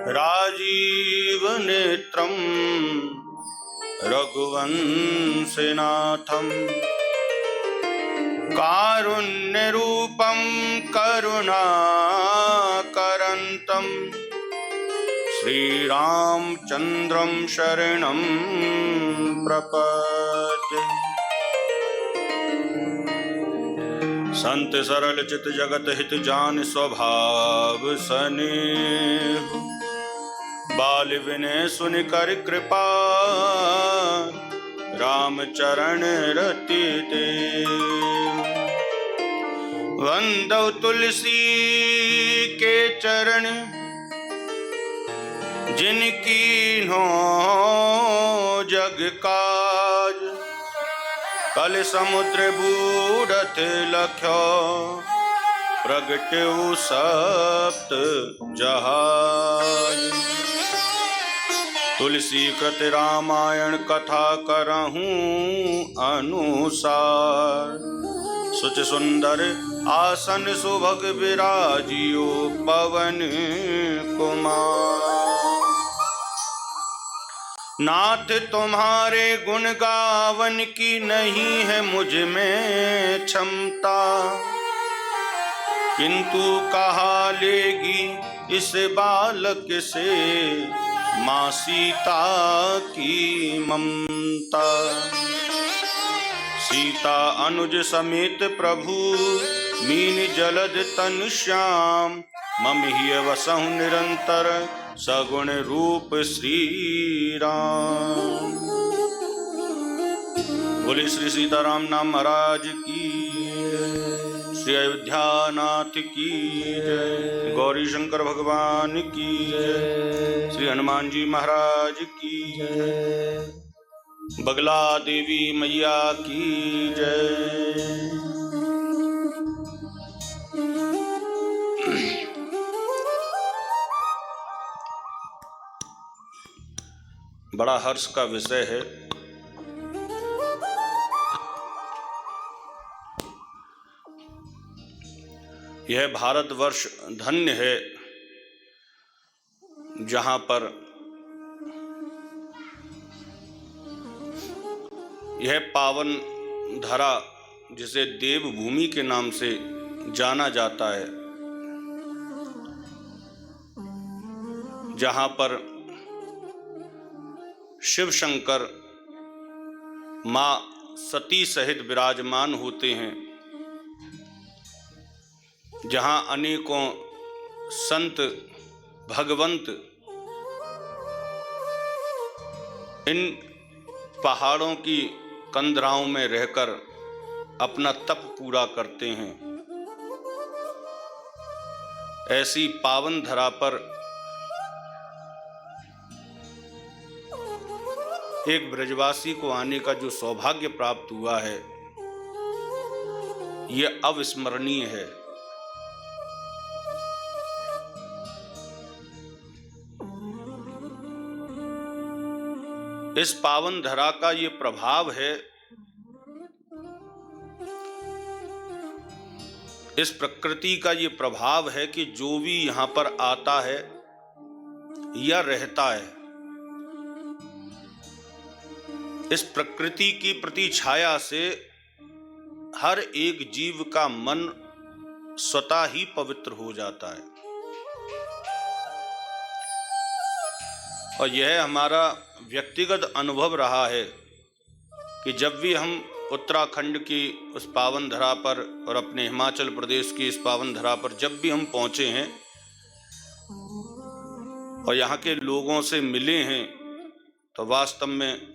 राजीव नेत्रं रघुवंशनाथं कारुण्यरूपं करुणाकरन्तं श्रीरामचन्द्रं शरणं प्रपद्ये। संत सरल चित जगत हित जान स्वभाव सनेहु बाल विनय सुन कर कृपा राम चरण रति देव। वंदौ तुलसी के चरण जिनकी हो जग काज कल समुद्र बूढ़त लख्यो प्रगट्यु सप्त जहाज। तुलसी कृत रामायण कथा करहूँ अनुसार सुच सुंदर आसन सुभग विराजियो पवन कुमार। नाथ तुम्हारे गुण गावन की नहीं है मुझ में क्षमता, किंतु कहा लेगी इस बालक से माँ सीता की ममता। सीता अनुज समेत प्रभु मीन जलद तन श्याम मम ही वसहु निरंतर सगुण रूप श्री राम। बोले श्री सीताराम नाम महाराज की, श्री अयोध्या नाथ की जय, गौरी शंकर भगवान की जय, श्री हनुमान जी महाराज की जय, बगला देवी मैया की जय। बड़ा हर्ष का विषय है। यह भारतवर्ष धन्य है जहां पर यह पावन धरा जिसे देवभूमि के नाम से जाना जाता है, जहां पर शिव शंकर मां सती सहित विराजमान होते हैं, जहां अनेकों संत भगवंत इन पहाड़ों की कंदराओं में रहकर अपना तप पूरा करते हैं। ऐसी पावन धरा पर एक ब्रजवासी को आने का जो सौभाग्य प्राप्त हुआ है, यह अविस्मरणीय है। इस पावन धरा का ये प्रभाव है, इस प्रकृति का ये प्रभाव है कि जो भी यहाँ पर आता है या रहता है, इस प्रकृति की प्रति छाया से हर एक जीव का मन स्वतः ही पवित्र हो जाता है। और यह हमारा व्यक्तिगत अनुभव रहा है कि जब भी हम उत्तराखंड की उस पावन धरा पर और अपने हिमाचल प्रदेश की इस पावन धरा पर जब भी हम पहुंचे हैं और यहाँ के लोगों से मिले हैं, तो वास्तव में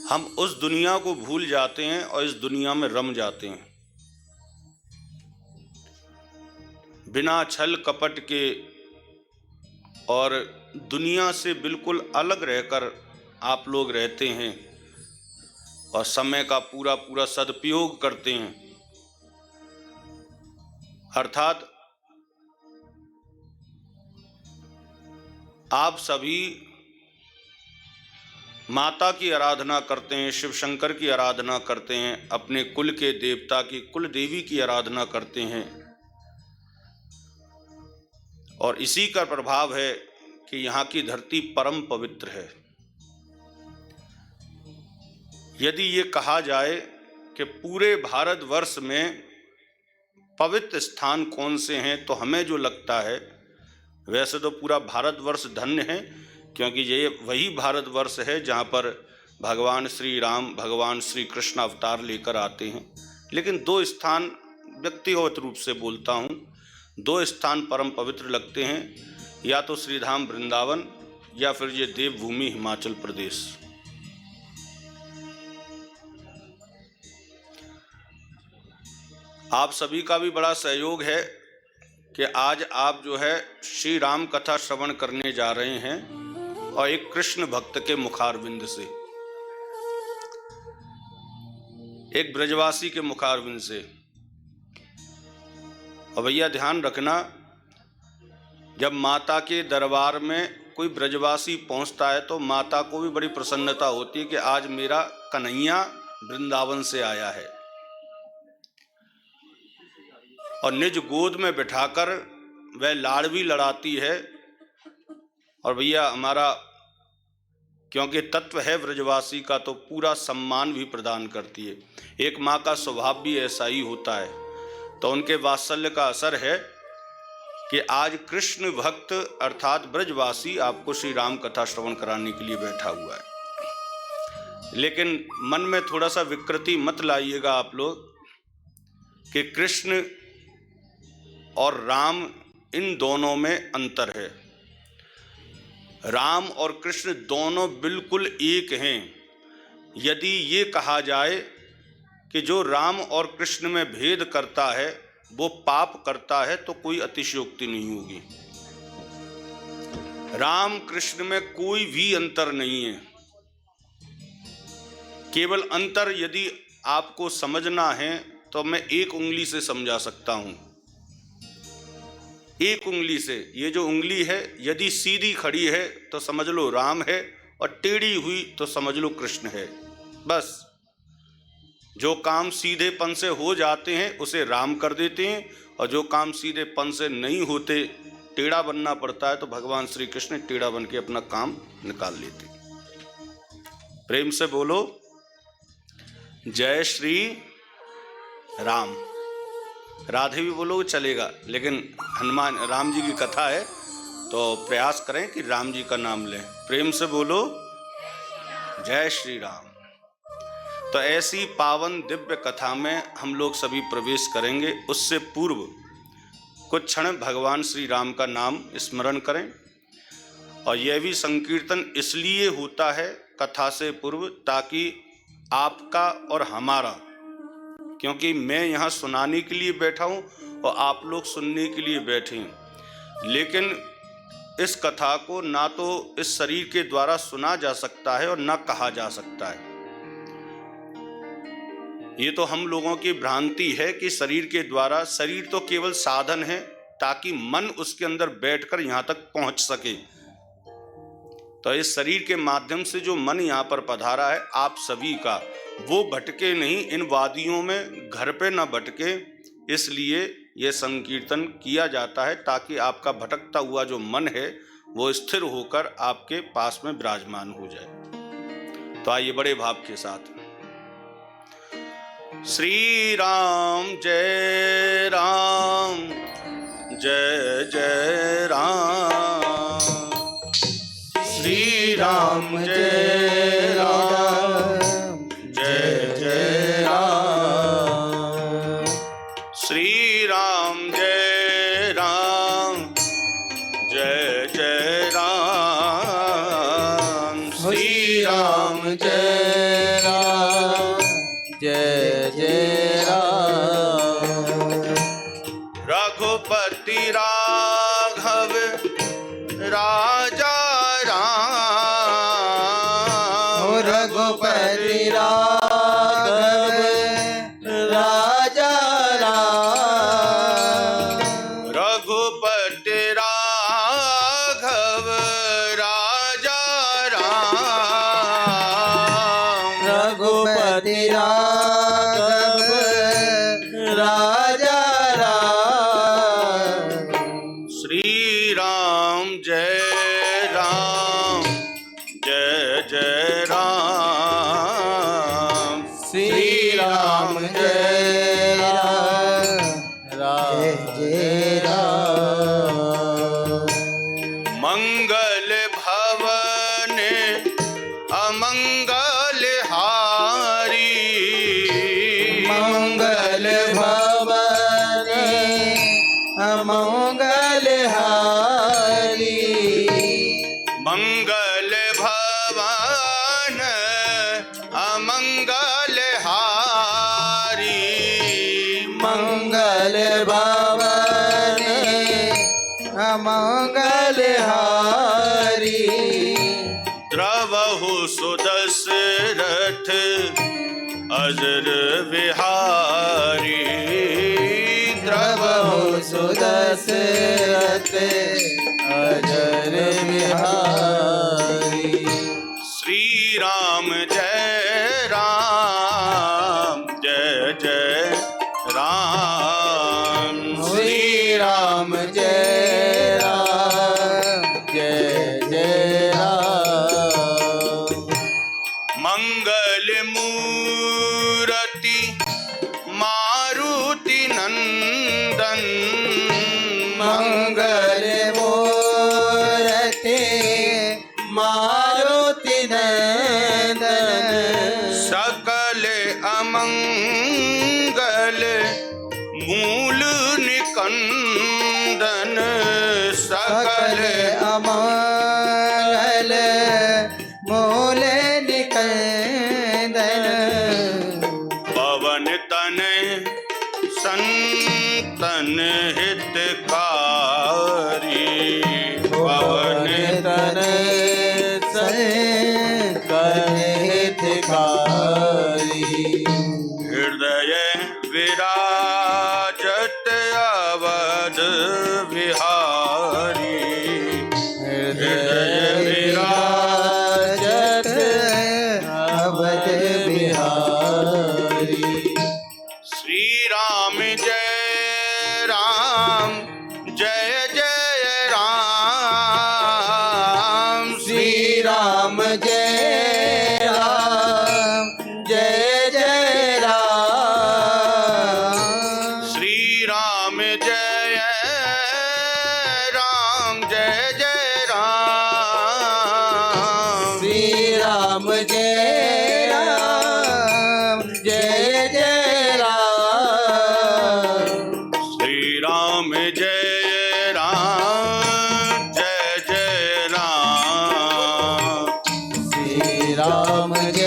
हम उस दुनिया को भूल जाते हैं और इस दुनिया में रम जाते हैं। बिना छल कपट के और दुनिया से बिल्कुल अलग रहकर आप लोग रहते हैं और समय का पूरा पूरा सदुपयोग करते हैं। अर्थात आप सभी माता की आराधना करते हैं, शिव शंकर की आराधना करते हैं, अपने कुल के देवता की कुल देवी की आराधना करते हैं। और इसी का प्रभाव है कि यहाँ की धरती परम पवित्र है। यदि ये कहा जाए कि पूरे भारतवर्ष में पवित्र स्थान कौन से हैं, तो हमें जो लगता है, वैसे तो पूरा भारतवर्ष धन्य है, क्योंकि ये वही भारतवर्ष है जहाँ पर भगवान श्री राम, भगवान श्री कृष्ण अवतार लेकर आते हैं। लेकिन दो स्थान, व्यक्तिगत रूप से बोलता हूँ, दो स्थान परम पवित्र लगते हैं, या तो श्रीधाम वृंदावन या फिर ये देवभूमि हिमाचल प्रदेश। आप सभी का भी बड़ा सहयोग है कि आज आप जो है श्री राम कथा श्रवण करने जा रहे हैं, और एक कृष्ण भक्त के मुखारविंद से, एक ब्रजवासी के मुखारविंद से। और भैया ध्यान रखना, जब माता के दरबार में कोई ब्रजवासी पहुंचता है तो माता को भी बड़ी प्रसन्नता होती है कि आज मेरा कन्हैया वृंदावन से आया है, और निज गोद में बिठाकर वह लाड़ भी लड़ाती है। और भैया हमारा क्योंकि तत्व है ब्रजवासी का, तो पूरा सम्मान भी प्रदान करती है। एक माँ का स्वभाव भी ऐसा ही होता है, तो उनके वात्सल्य का असर है कि आज कृष्ण भक्त अर्थात ब्रजवासी आपको श्री राम कथा श्रवण कराने के लिए बैठा हुआ है। लेकिन मन में थोड़ा सा विकृति मत लाइएगा आप लोग कि कृष्ण और राम, इन दोनों में अंतर है। राम और कृष्ण दोनों बिल्कुल एक हैं। यदि ये कहा जाए कि जो राम और कृष्ण में भेद करता है वो पाप करता है, तो कोई अतिशयोक्ति नहीं होगी। राम कृष्ण में कोई भी अंतर नहीं है। केवल अंतर यदि आपको समझना है तो मैं एक उंगली से समझा सकता हूं। एक उंगली से, ये जो उंगली है यदि सीधी खड़ी है तो समझ लो राम है, और टेढ़ी हुई तो समझ लो कृष्ण है। बस जो काम सीधेपन से हो जाते हैं उसे राम कर देते हैं, और जो काम सीधेपन से नहीं होते, टेढ़ा बनना पड़ता है, तो भगवान श्री कृष्ण टेढ़ा बन के अपना काम निकाल लेते। प्रेम से बोलो जय श्री राम। राधे भी बोलो चलेगा, लेकिन हनुमान राम जी की कथा है तो प्रयास करें कि राम जी का नाम लें। प्रेम से बोलो जय श्री राम। तो ऐसी पावन दिव्य कथा में हम लोग सभी प्रवेश करेंगे। उससे पूर्व कुछ क्षण भगवान श्री राम का नाम स्मरण करें। और यह भी संकीर्तन इसलिए होता है कथा से पूर्व, ताकि आपका और हमारा, क्योंकि मैं यहाँ सुनाने के लिए बैठा हूँ और आप लोग सुनने के लिए बैठे हैं, लेकिन इस कथा को ना तो इस शरीर के द्वारा सुना जा सकता है और ना कहा जा सकता है। ये तो हम लोगों की भ्रांति है कि शरीर के द्वारा, शरीर तो केवल साधन है ताकि मन उसके अंदर बैठकर यहाँ तक पहुँच सके। तो इस शरीर के माध्यम से जो मन यहाँ पर पधारा है आप सभी का, वो भटके नहीं, इन वादियों में घर पे ना भटके, इसलिए यह संकीर्तन किया जाता है ताकि आपका भटकता हुआ जो मन है वो स्थिर होकर आपके पास में विराजमान हो जाए। तो आइए बड़े भाव के साथ श्री राम जय राम जय जय राम, श्री राम जय राम जय जय राम, श्री राम जय राम जय जय राम, श्री राम जय राम जय जय राम। रघुपति राघव राजा राम, रघुपति राघव राजा राम, रघुपति राघव राजा राम, राम जय राम जय जय राम श्री राम जय राम जय जय राम। मंगल भवन अमंगल हारी मंगल भवन अमंगल हारी मंगल भवन अमंगल हारी मंगल भवन अमंगल हारी द्रवहु सुदशरथ अजर विहारी द्रवहु सुदशरथ अजर विहारी। श्री राम जय राम जय जय राम श्री राम जय राम जय जय राम। मंगल मूर्ति मारुति नंदन मंगल मूर्ति मारुति नंदन सकल अमंगल मूल निकंदन सकल अमंगल मूल निकंदन पवन तन संतन हितकारी पवन तन संतन हितकारी हृदय विराजत अवध विहारी हृदय विराजत अवध बिहारी। श्री राम जय राम जय जय राम श्री राम जय राम जय जय राम। श्री राम जय राम जय जय राम श्री राम जय राम जय जय राम। श्री राम जय राम जय जय राम श्री राम जय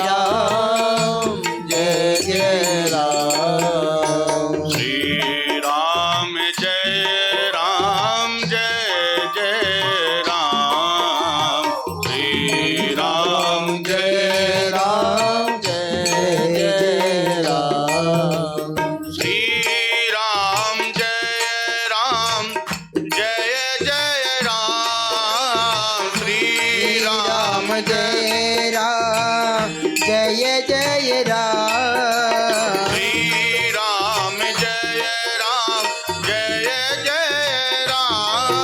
राम जय जय राम। श्री राम जय राम जय जय राम श्री राम जय राम जय जय राम। श्री राम जय राम जय जय राम श्री राम राम जय राम जय जय राम। श्री राम जय राम जय जय राम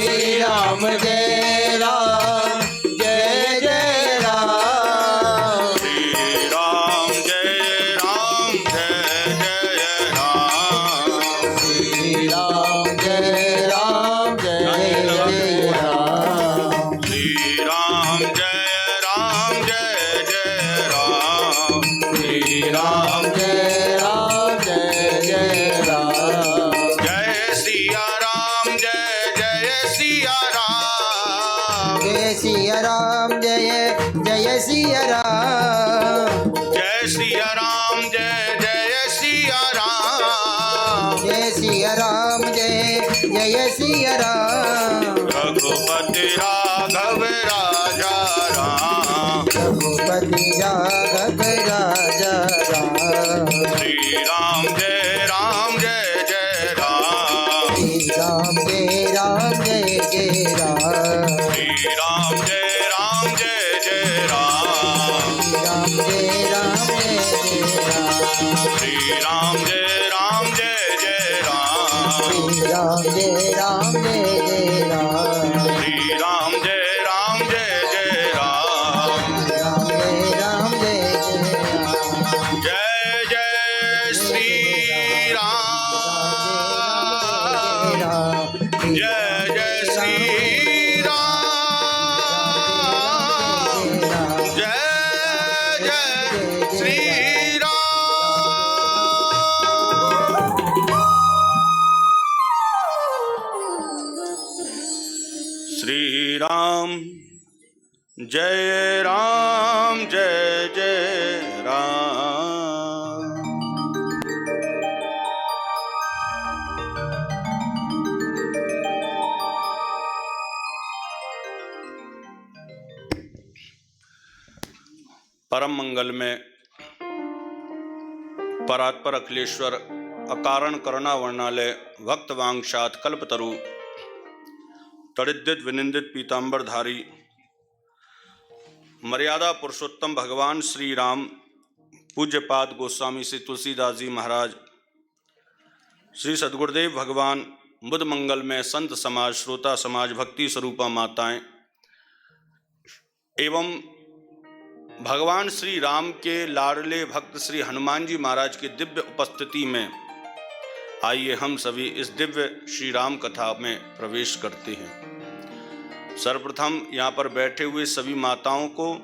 श्री राम जय राम जय जय राम। श्री राम जय राम जय जय राम श्री राम जय राम जय जय राम। श्री राम जय राम जय जय राम श्री राम जय राम जय जय राम। जय सिया राम जय जय सिया राम जय सिया राम जय जय सिया राम। जय सिया राम जय जय सिया राम जय सिया राम जय जय सिया राम। रघुपति राघव राजा राम रघुपति राघव राजा राम। श्री राम जय जय राम श्री राम जय जय राम। श्री राम जय जय राम राम जय राम जय जय राम। श्री राम जय जय राम श्री राम जय राम जय जय राम। श्री राम जय राम जय जय राम। राम जय राम जय जय राम। जय जय श्री राम। जय जय श्री राम। जय जय श्री राम। श्री राम जय राम जय जय राम। परम मंगल में परात्पर अखिलेश्वर अकारण करुणा वर्णालय भक्त वांगशात कल्पतरु तड़िद्युत विनिंदित पीतांबरधारी मर्यादा पुरुषोत्तम भगवान श्री राम पूज्यपाद गोस्वामी श्री तुलसीदास जी महाराज, श्री सद्गुरुदेव भगवान बुद्ध मंगल में संत समाज, श्रोता समाज, भक्ति स्वरूपा माताएं एवं भगवान श्री राम के लाडले भक्त श्री हनुमान जी महाराज की दिव्य उपस्थिति में आइए हम सभी इस दिव्य श्री राम कथा में प्रवेश करते हैं। सर्वप्रथम यहाँ पर बैठे हुए सभी माताओं को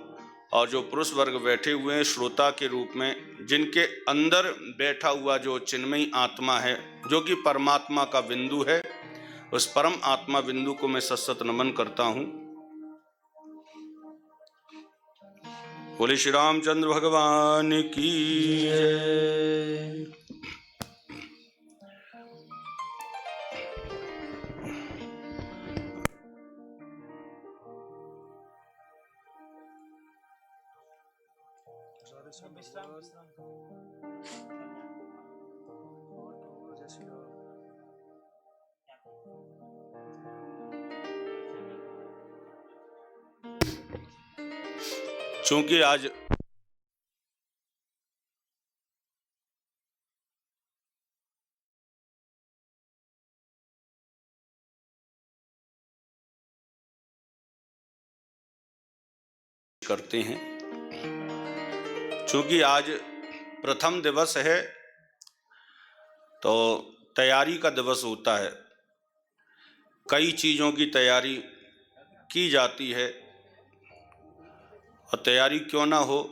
और जो पुरुष वर्ग बैठे हुए हैं श्रोता के रूप में, जिनके अंदर बैठा हुआ जो चिन्मयी आत्मा है जो कि परमात्मा का बिंदु है, उस परम आत्मा बिंदु को मैं सत्सत नमन करता हूँ। बोले श्री रामचंद्र भगवान की जय। चूंकि आज करते हैं, चूंकि आज प्रथम दिवस है तो तैयारी का दिवस होता है। कई चीज़ों की तैयारी की जाती है और तैयारी क्यों ना हो,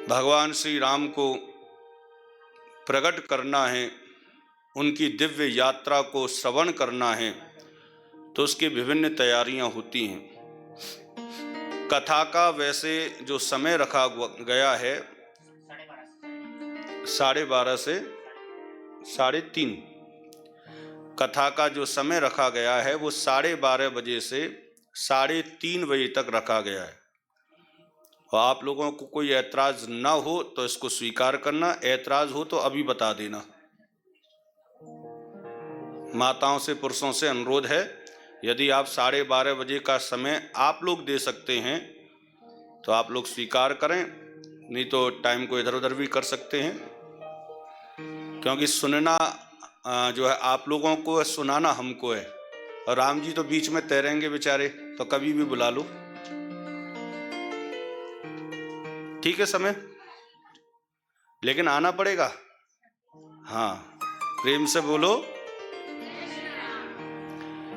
भगवान श्री राम को प्रकट करना है, उनकी दिव्य यात्रा को श्रवण करना है, तो उसकी विभिन्न तैयारियां होती हैं। कथा का वैसे जो समय रखा गया है 12:30 से 3:30, कथा का जो समय रखा गया है वो 12:30 बजे से 3:30 बजे तक रखा गया है। और आप लोगों को कोई ऐतराज ना हो तो इसको स्वीकार करना, ऐतराज हो तो अभी बता देना। माताओं से पुरुषों से अनुरोध है, यदि आप 12:30 बजे का समय आप लोग दे सकते हैं तो आप लोग स्वीकार करें, नहीं तो टाइम को इधर उधर भी कर सकते हैं, क्योंकि सुनना जो है आप लोगों को है, सुनाना हमको है। और राम जी तो बीच में तैरेंगे बेचारे, तो कभी भी बुला लो। ठीक है समय, लेकिन आना पड़ेगा। हाँ, प्रेम से बोलो।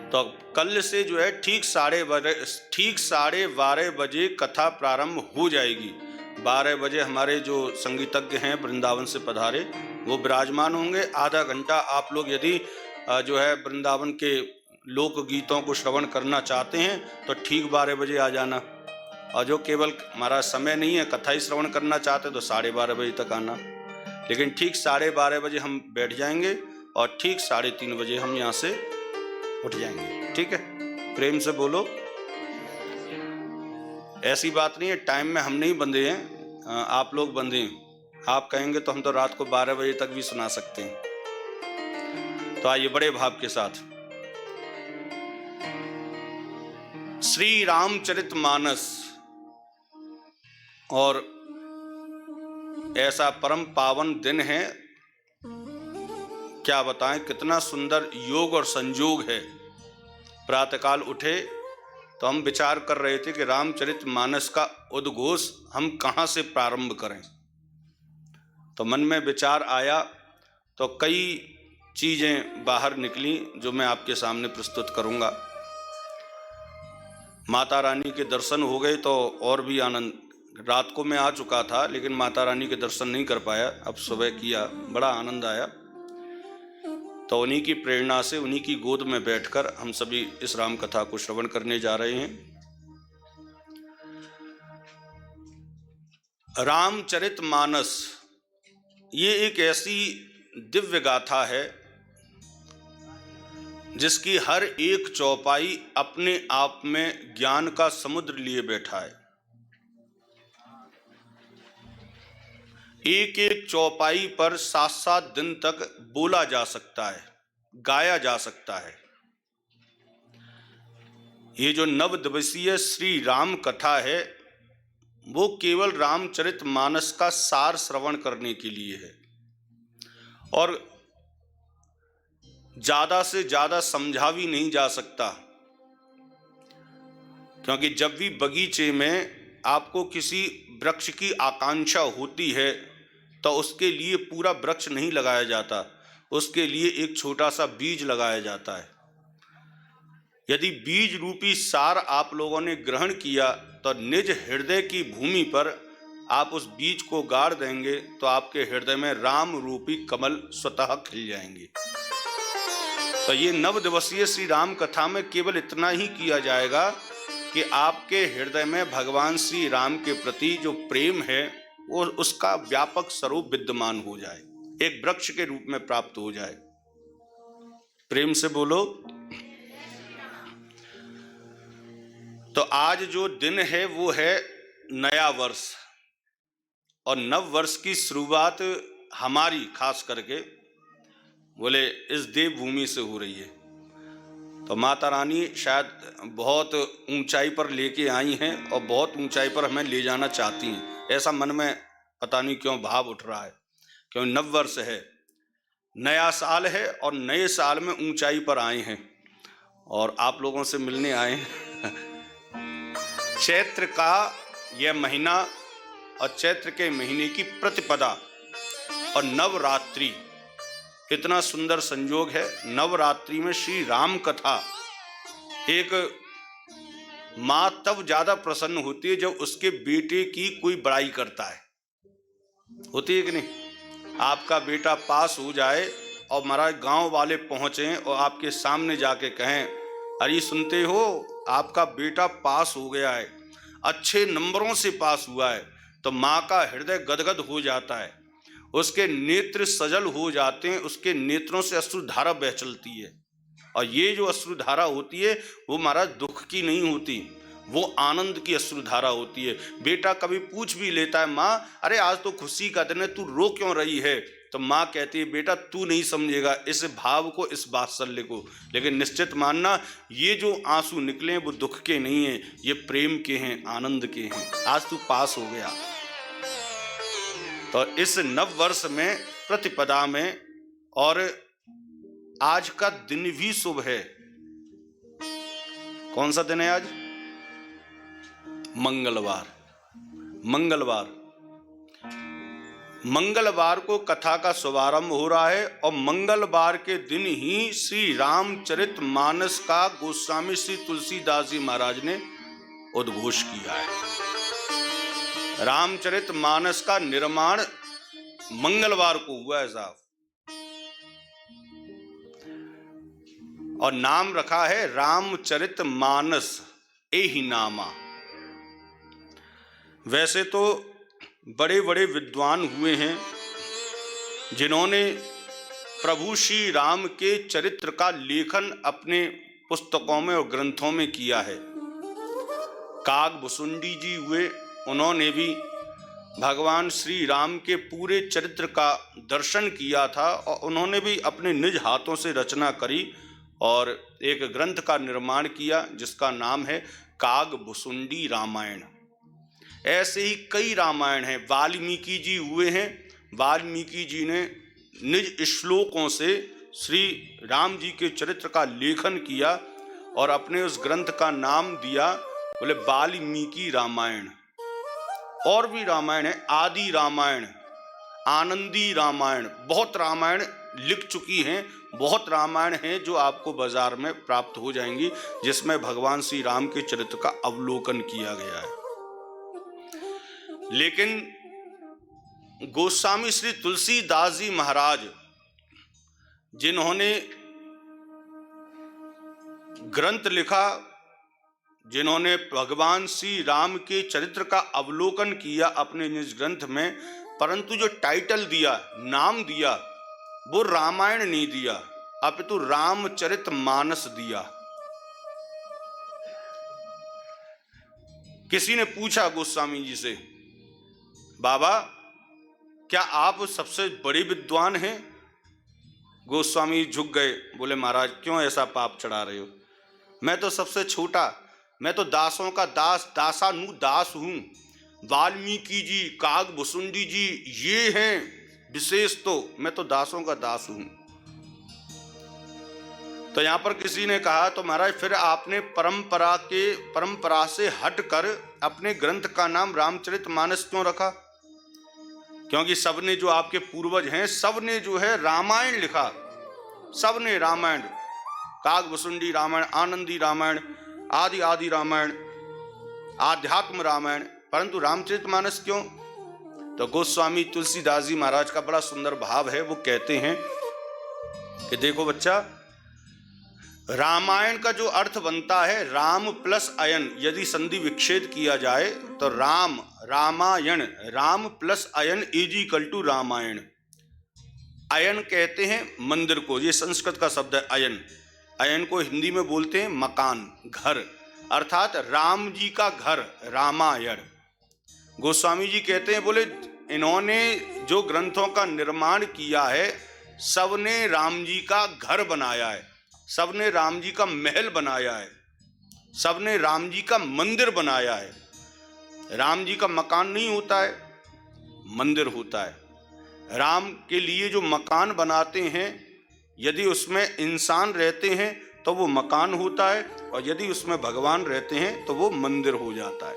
तो कल से जो है ठीक 12:30 बजे कथा प्रारंभ हो जाएगी। 12 बजे हमारे जो संगीतज्ञ हैं वृंदावन से पधारे वो विराजमान होंगे। आधा घंटा आप लोग यदि जो है वृंदावन के लोक गीतों को श्रवण करना चाहते हैं तो ठीक 12 बजे आ जाना, और जो केवल हमारा समय नहीं है कथा ही श्रवण करना चाहते तो 12:30 बजे तक आना। लेकिन ठीक 12:30 बजे हम बैठ जाएंगे और ठीक 3:30 बजे हम यहाँ से उठ जाएंगे। ठीक है, प्रेम से बोलो। ऐसी बात नहीं है, टाइम में हम नहीं बंधे हैं, आप लोग बंधे हैं। आप कहेंगे तो हम तो रात को 12 बजे तक भी सुना सकते हैं। तो आइए बड़े भाव के साथ श्री रामचरितमानस और ऐसा परम पावन दिन है क्या बताएं, कितना सुंदर योग और संयोग है। प्रातःकाल उठे तो हम विचार कर रहे थे कि रामचरितमानस का उद्घोष हम कहाँ से प्रारंभ करें। तो मन में विचार आया तो कई चीज़ें बाहर निकली जो मैं आपके सामने प्रस्तुत करूँगा। माता रानी के दर्शन हो गए तो और भी आनंद। रात को मैं आ चुका था लेकिन माता रानी के दर्शन नहीं कर पाया, अब सुबह किया, बड़ा आनंद आया। तो उन्हीं की प्रेरणा से, उन्हीं की गोद में बैठकर हम सभी इस राम कथा को श्रवण करने जा रहे हैं। रामचरितमानस ये एक ऐसी दिव्य गाथा है जिसकी हर एक चौपाई अपने आप में ज्ञान का समुद्र लिए बैठा है। एक एक चौपाई पर 7-7 दिन तक बोला जा सकता है, गाया जा सकता है। ये जो 9 दिवसीय श्री राम कथा है वो केवल रामचरितमानस का सार श्रवण करने के लिए है और ज्यादा से ज्यादा समझा भी नहीं जा सकता, क्योंकि जब भी बगीचे में आपको किसी वृक्ष की आकांक्षा होती है तो उसके लिए पूरा वृक्ष नहीं लगाया जाता, उसके लिए एक छोटा सा बीज लगाया जाता है। यदि बीज रूपी सार आप लोगों ने ग्रहण किया तो निज हृदय की भूमि पर आप उस बीज को गाड़ देंगे तो आपके हृदय में राम रूपी कमल स्वतः खिल जाएंगे। तो ये 9 दिवसीय श्री राम कथा में केवल इतना ही किया जाएगा कि आपके हृदय में भगवान श्री राम के प्रति जो प्रेम है वो उसका व्यापक स्वरूप विद्यमान हो जाए, एक वृक्ष के रूप में प्राप्त हो जाए। प्रेम से बोलो। तो आज जो दिन है वो है नया वर्ष और नव वर्ष की शुरुआत हमारी खास करके बोले इस देवभूमि से हो रही है। तो माता रानी शायद बहुत ऊंचाई पर लेके आई हैं और बहुत ऊंचाई पर हमें ले जाना चाहती हैं, ऐसा मन में पता नहीं क्यों भाव उठ रहा है। क्यों, नव वर्ष है, नया साल है और नए साल में ऊंचाई पर आए हैं और आप लोगों से मिलने आए हैं। चैत्र का यह महीना और चैत्र के महीने की प्रतिपदा और नवरात्रि, कितना सुंदर संयोग है। नवरात्रि में श्री राम कथा, एक माँ तब ज्यादा प्रसन्न होती है जब उसके बेटे की कोई बड़ाई करता है, होती है कि नहीं। आपका बेटा पास हो जाए और हमारा गांव वाले पहुंचे और आपके सामने जाके कहें, अरे सुनते हो आपका बेटा पास हो गया है, अच्छे नंबरों से पास हुआ है, तो माँ का हृदय गदगद हो जाता है, उसके नेत्र सजल हो जाते हैं, उसके नेत्रों से अश्रुधारा बह चलती है। और ये जो अश्रुधारा होती है वो महाराज दुख की नहीं होती, वो आनंद की अश्रुधारा होती है। बेटा कभी पूछ भी लेता है, माँ अरे आज तो खुशी का दिन है, तू रो क्यों रही है। तो माँ कहती है, बेटा तू नहीं समझेगा इस भाव को, इस वात्सल्य को, लेकिन निश्चित मानना ये जो आंसू निकले हैं वो दुख के नहीं हैं, ये प्रेम के हैं, आनंद के हैं। आज तू पास हो गया। तो इस नव वर्ष में प्रतिपदा में, और आज का दिन भी शुभ है। कौन सा दिन है आज? मंगलवार। मंगलवार, मंगलवार को कथा का शुभारंभ हो रहा है और मंगलवार के दिन ही श्री रामचरितमानस का गोस्वामी श्री तुलसीदास जी महाराज ने उद्घोष किया है। रामचरितमानस का निर्माण मंगलवार को हुआ है साहब, और नाम रखा है रामचरितमानस एहि नामा। वैसे तो बड़े बड़े विद्वान हुए हैं जिन्होंने प्रभु श्री राम के चरित्र का लेखन अपने पुस्तकों में और ग्रंथों में किया है। कागभुसुंडी जी हुए, उन्होंने भी भगवान श्री राम के पूरे चरित्र का दर्शन किया था और उन्होंने भी अपने निज हाथों से रचना करी और एक ग्रंथ का निर्माण किया जिसका नाम है कागभुसुंडी रामायण। ऐसे ही कई रामायण हैं। वाल्मीकि जी हुए हैं, वाल्मीकि जी ने निज श्लोकों से श्री राम जी के चरित्र का लेखन किया और अपने उस ग्रंथ का नाम दिया बोले वाल्मीकि रामायण। और भी रामायण है, आदि रामायण, आनंदी रामायण, बहुत रामायण लिख चुकी हैं, बहुत रामायण हैं जो आपको बाजार में प्राप्त हो जाएंगी, जिसमें भगवान श्री राम के चरित्र का अवलोकन किया गया है। लेकिन गोस्वामी श्री तुलसीदास जी महाराज, जिन्होंने ग्रंथ लिखा, जिन्होंने भगवान श्री राम के चरित्र का अवलोकन किया अपने निज ग्रंथ में, परंतु जो टाइटल दिया, नाम दिया, वो रामायण नहीं दिया, अपितु रामचरितमानस दिया। किसी ने पूछा गोस्वामी जी से, बाबा क्या आप सबसे बड़े विद्वान हैं? गोस्वामी झुक गए, बोले महाराज क्यों ऐसा पाप चढ़ा रहे हो? मैं तो सबसे छोटा, मैं तो दासों का दास, दासानु दास हूं। वाल्मीकि जी, कागभुसुंडी जी ये हैं विशेष, तो मैं तो दासों का दास हूं। तो यहां पर किसी ने कहा, तो महाराज फिर आपने परंपरा से हटकर अपने ग्रंथ का नाम रामचरितमानस क्यों रखा? क्योंकि सबने जो आपके पूर्वज हैं, सबने जो है रामायण लिखा, सबने रामायण, कागभुसुंडी रामायण, आनंदी रामायण, आदि रामायण, आध्यात्म रामायण, परंतु रामचरितमानस क्यों? तो गोस्वामी तुलसीदास जी महाराज का बड़ा सुंदर भाव है। वो कहते हैं कि देखो बच्चा, रामायण का जो अर्थ बनता है राम प्लस अयन, यदि संधि विच्छेद किया जाए तो राम, रामायण, राम प्लस अयन इज इक्वल टू रामायण। अयन कहते हैं मंदिर को, ये संस्कृत का शब्द है अयन। अयन को हिंदी में बोलते हैं मकान, घर, अर्थात राम जी का घर रामायण। गोस्वामी जी कहते हैं, बोले इन्होंने जो ग्रंथों का निर्माण किया है, सबने राम जी का घर बनाया है, सबने राम जी का महल बनाया है, सबने राम जी का मंदिर बनाया है। राम जी का मकान नहीं होता है, मंदिर होता है। राम के लिए जो मकान बनाते हैं, यदि उसमें इंसान रहते हैं तो वो मकान होता है, और यदि उसमें भगवान रहते हैं तो वो मंदिर हो जाता है।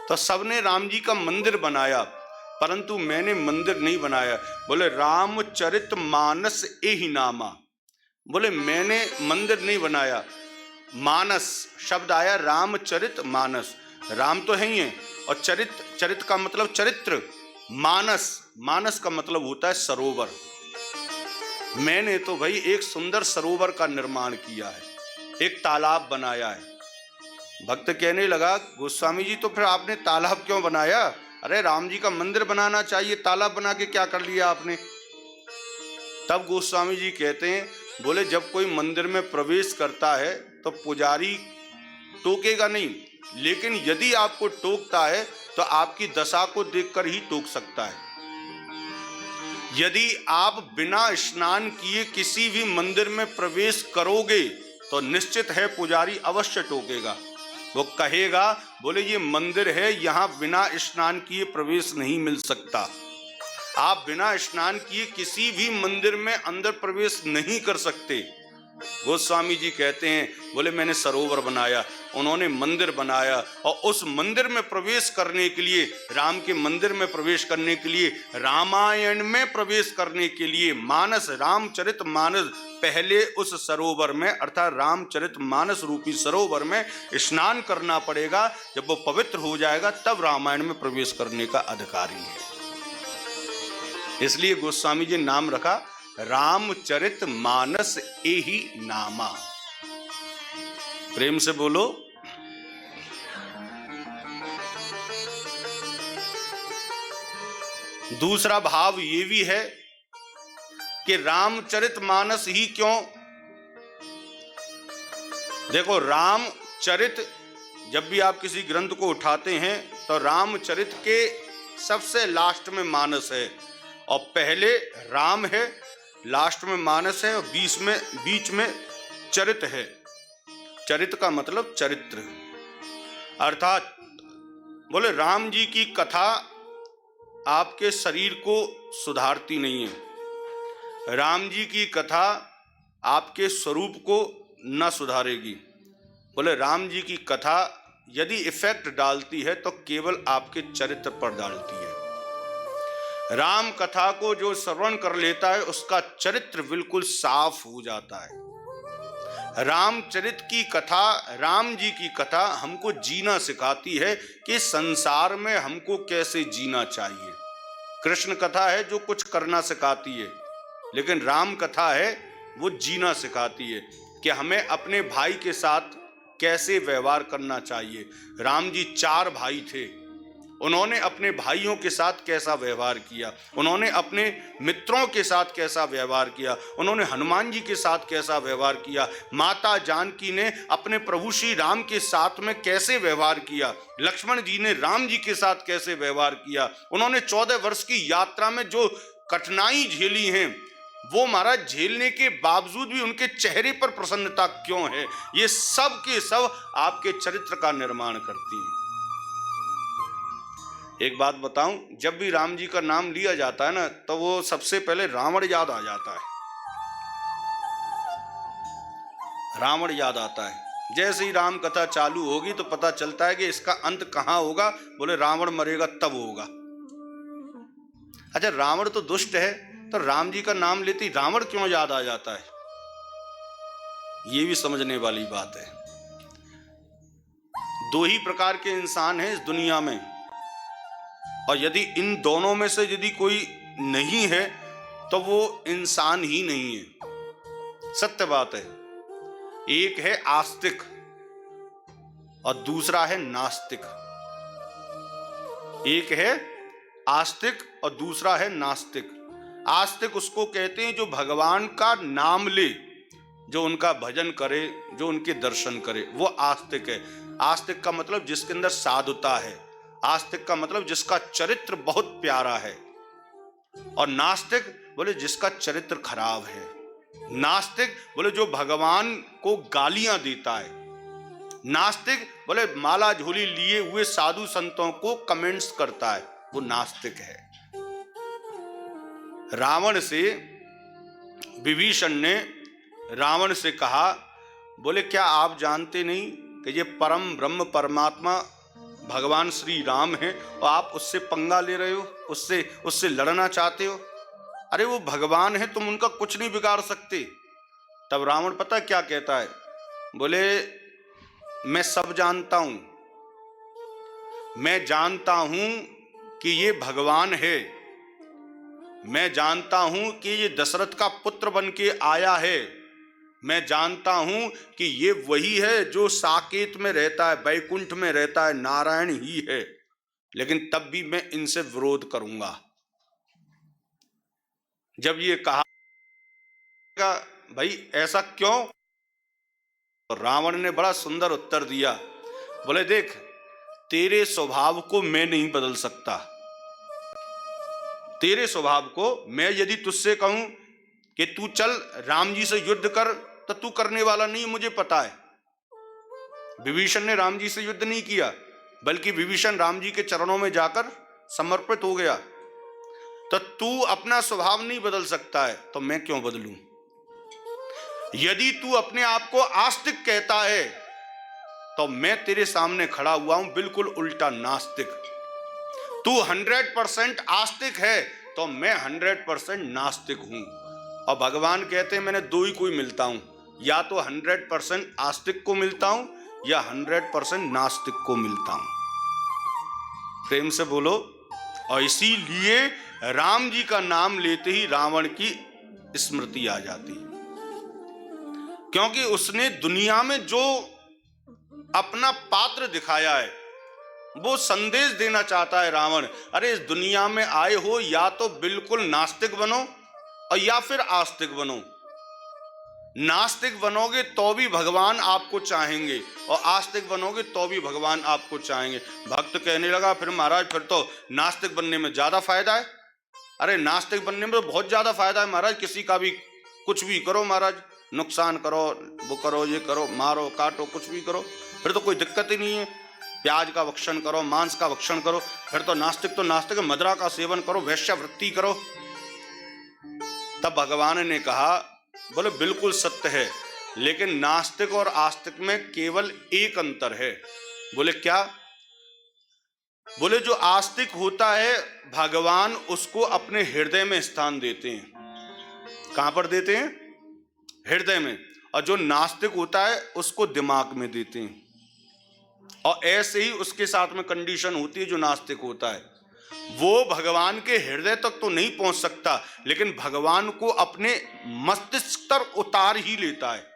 तो सबने राम जी का मंदिर बनाया, परंतु मैंने मंदिर नहीं बनाया। बोले रामचरितमानस एहि नामा, बोले मैंने मंदिर नहीं बनाया। मानस शब्द आया रामचरितमानस, राम तो है ही है, और चरित का मतलब चरित्र, मानस का मतलब होता है सरोवर। मैंने तो भाई एक सुंदर सरोवर का निर्माण किया है, एक तालाब बनाया है। भक्त कहने लगा, गोस्वामी जी तो फिर आपने तालाब क्यों बनाया? अरे राम जी का मंदिर बनाना चाहिए, तालाब बना के क्या कर लिया आपने? तब गोस्वामी जी कहते हैं, बोले जब कोई मंदिर में प्रवेश करता है तो पुजारी टोकेगा नहीं, लेकिन यदि आपको टोकता है तो आपकी दशा को देखकर ही टोक सकता है। यदि आप बिना स्नान किए किसी भी मंदिर में प्रवेश करोगे तो निश्चित है पुजारी अवश्य टोकेगा। वो कहेगा, बोले ये मंदिर है, यहाँ बिना स्नान किए प्रवेश नहीं मिल सकता। आप बिना स्नान किए किसी भी मंदिर में अंदर प्रवेश नहीं कर सकते। गोस्वामी जी कहते हैं, बोले मैंने सरोवर बनाया, उन्होंने मंदिर बनाया, और उस मंदिर में प्रवेश करने के लिए, राम के मंदिर में प्रवेश करने के लिए, रामायण में प्रवेश करने के लिए मानस, रामचरितमानस, पहले उस सरोवर में अर्थात रामचरितमानस रूपी सरोवर में स्नान करना पड़ेगा। जब वो पवित्र हो जाएगा तब रामायण में प्रवेश करने का अधिकारी है। इसलिए गोस्वामी जी नाम रखा रामचरितमानस एहि नामा। प्रेम से बोलो। दूसरा भाव ये भी है कि रामचरितमानस ही क्यों? देखो, रामचरित जब भी आप किसी ग्रंथ को उठाते हैं तो रामचरित के सबसे लास्ट में मानस है, और पहले राम है, लास्ट में मानस है, और बीच में चरित है। चरित का मतलब चरित्र, अर्थात बोले राम जी की कथा आपके शरीर को सुधारती नहीं है। राम जी की कथा आपके स्वरूप को न सुधारेगी। बोले राम जी की कथा यदि इफेक्ट डालती है तो केवल आपके चरित्र पर डालती है। राम कथा को जो श्रवण कर लेता है उसका चरित्र बिल्कुल साफ हो जाता है। रामचरित की कथा, राम जी की कथा हमको जीना सिखाती है कि संसार में हमको कैसे जीना चाहिए। कृष्ण कथा है जो कुछ करना सिखाती है, लेकिन राम कथा है वो जीना सिखाती है कि हमें अपने भाई के साथ कैसे व्यवहार करना चाहिए। राम जी 4 भाई थे, उन्होंने अपने भाइयों के साथ कैसा व्यवहार किया, उन्होंने अपने मित्रों के साथ कैसा व्यवहार किया, उन्होंने हनुमान जी के साथ कैसा व्यवहार किया, माता जानकी ने अपने प्रभु श्री राम के साथ में कैसे व्यवहार किया, लक्ष्मण जी ने राम जी के साथ कैसे व्यवहार किया, उन्होंने 14 वर्ष की यात्रा में जो कठिनाई झेली हैं वो महाराज झेलने के बावजूद भी उनके चेहरे पर प्रसन्नता क्यों है, ये सब के सब आपके चरित्र का निर्माण करती हैं। एक बात बताऊं, जब भी राम जी का नाम लिया जाता है ना तो वो सबसे पहले रावण याद आ जाता है। रावण याद आता है। जैसे ही राम कथा चालू होगी तो पता चलता है कि इसका अंत कहां होगा। बोले रावण मरेगा तब होगा। अच्छा, रावण तो दुष्ट है तो राम जी का नाम लेते ही रावण क्यों याद आ जाता है, ये भी समझने वाली बात है। 2 ही प्रकार के इंसान हैं इस दुनिया में, और यदि इन दोनों में से यदि कोई नहीं है तो वो इंसान ही नहीं है। सत्य बात है। एक है आस्तिक और दूसरा है नास्तिक। एक है आस्तिक और दूसरा है नास्तिक। आस्तिक उसको कहते हैं जो भगवान का नाम ले, जो उनका भजन करे, जो उनके दर्शन करे, वो आस्तिक है। आस्तिक का मतलब जिसके अंदर साधुता है। आस्तिक का मतलब जिसका चरित्र बहुत प्यारा है। और नास्तिक बोले जिसका चरित्र खराब है। नास्तिक बोले जो भगवान को गालियां देता है। नास्तिक बोले माला झोली लिए हुए साधु संतों को कमेंट्स करता है, वो नास्तिक है। रावण से विभीषण ने रावण से कहा, बोले क्या आप जानते नहीं कि ये परम ब्रह्म परमात्मा भगवान श्री राम हैं और आप उससे पंगा ले रहे हो, उससे लड़ना चाहते हो? अरे वो भगवान है, तुम उनका कुछ नहीं बिगाड़ सकते। तब रावण पता क्या कहता है, बोले मैं सब जानता हूं, मैं जानता हूं कि ये भगवान है, मैं जानता हूं कि ये दशरथ का पुत्र बन के आया है, मैं जानता हूं कि ये वही है जो साकेत में रहता है, बैकुंठ में रहता है, नारायण ही है, लेकिन तब भी मैं इनसे विरोध करूंगा। जब ये कहा भाई ऐसा क्यों, तो रावण ने बड़ा सुंदर उत्तर दिया, बोले देख तेरे स्वभाव को मैं नहीं बदल सकता। तेरे स्वभाव को मैं यदि तुझसे कहूं कि तू चल राम जी से युद्ध कर तो तू करने वाला नहीं, मुझे पता है। विभीषण ने राम जी से युद्ध नहीं किया, बल्कि विभीषण राम जी के चरणों में जाकर समर्पित हो गया। तो तू अपना स्वभाव नहीं बदल सकता है तो मैं क्यों बदलूं? यदि तू अपने आप को आस्तिक कहता है तो मैं तेरे सामने खड़ा हुआ हूं बिल्कुल उल्टा नास्तिक। तू 100% आस्तिक है तो मैं 100% नास्तिक हूं। और भगवान कहते हैं मैंने 2 ही कोई मिलता हूं, या तो 100% आस्तिक को मिलता हूं या 100% नास्तिक को मिलता हूं। प्रेम से बोलो। और इसीलिए राम जी का नाम लेते ही रावण की स्मृति आ जाती, क्योंकि उसने दुनिया में जो अपना पात्र दिखाया है वो संदेश देना चाहता है रावण। अरे इस दुनिया में आए हो या तो बिल्कुल नास्तिक बनो और या फिर आस्तिक बनो। नास्तिक बनोगे तो भी भगवान आपको चाहेंगे और आस्तिक बनोगे तो भी भगवान आपको चाहेंगे। भक्त कहने लगा फिर महाराज फिर तो नास्तिक बनने में ज्यादा फायदा है। अरे नास्तिक बनने में तो बहुत ज्यादा फायदा है महाराज, किसी का भी कुछ भी करो महाराज, नुकसान करो, वो करो, ये करो, मारो काटो, कुछ भी करो, फिर तो कोई दिक्कत ही नहीं है। प्याज का भक्षण करो, मांस का भक्षण करो, फिर तो नास्तिक मदिरा का सेवन करो, वैश्यावृत्ति करो। तब भगवान ने कहा बोले बिल्कुल सत्य है, लेकिन नास्तिक और आस्तिक में केवल एक अंतर है। बोले क्या? बोले जो आस्तिक होता है भगवान उसको अपने हृदय में स्थान देते हैं। कहां पर देते हैं? हृदय में। और जो नास्तिक होता है उसको दिमाग में देते हैं। और ऐसे ही उसके साथ में कंडीशन होती है। जो नास्तिक होता है वो भगवान के हृदय तक तो नहीं पहुंच सकता, लेकिन भगवान को अपने मस्तिष्क तक उतार ही लेता है।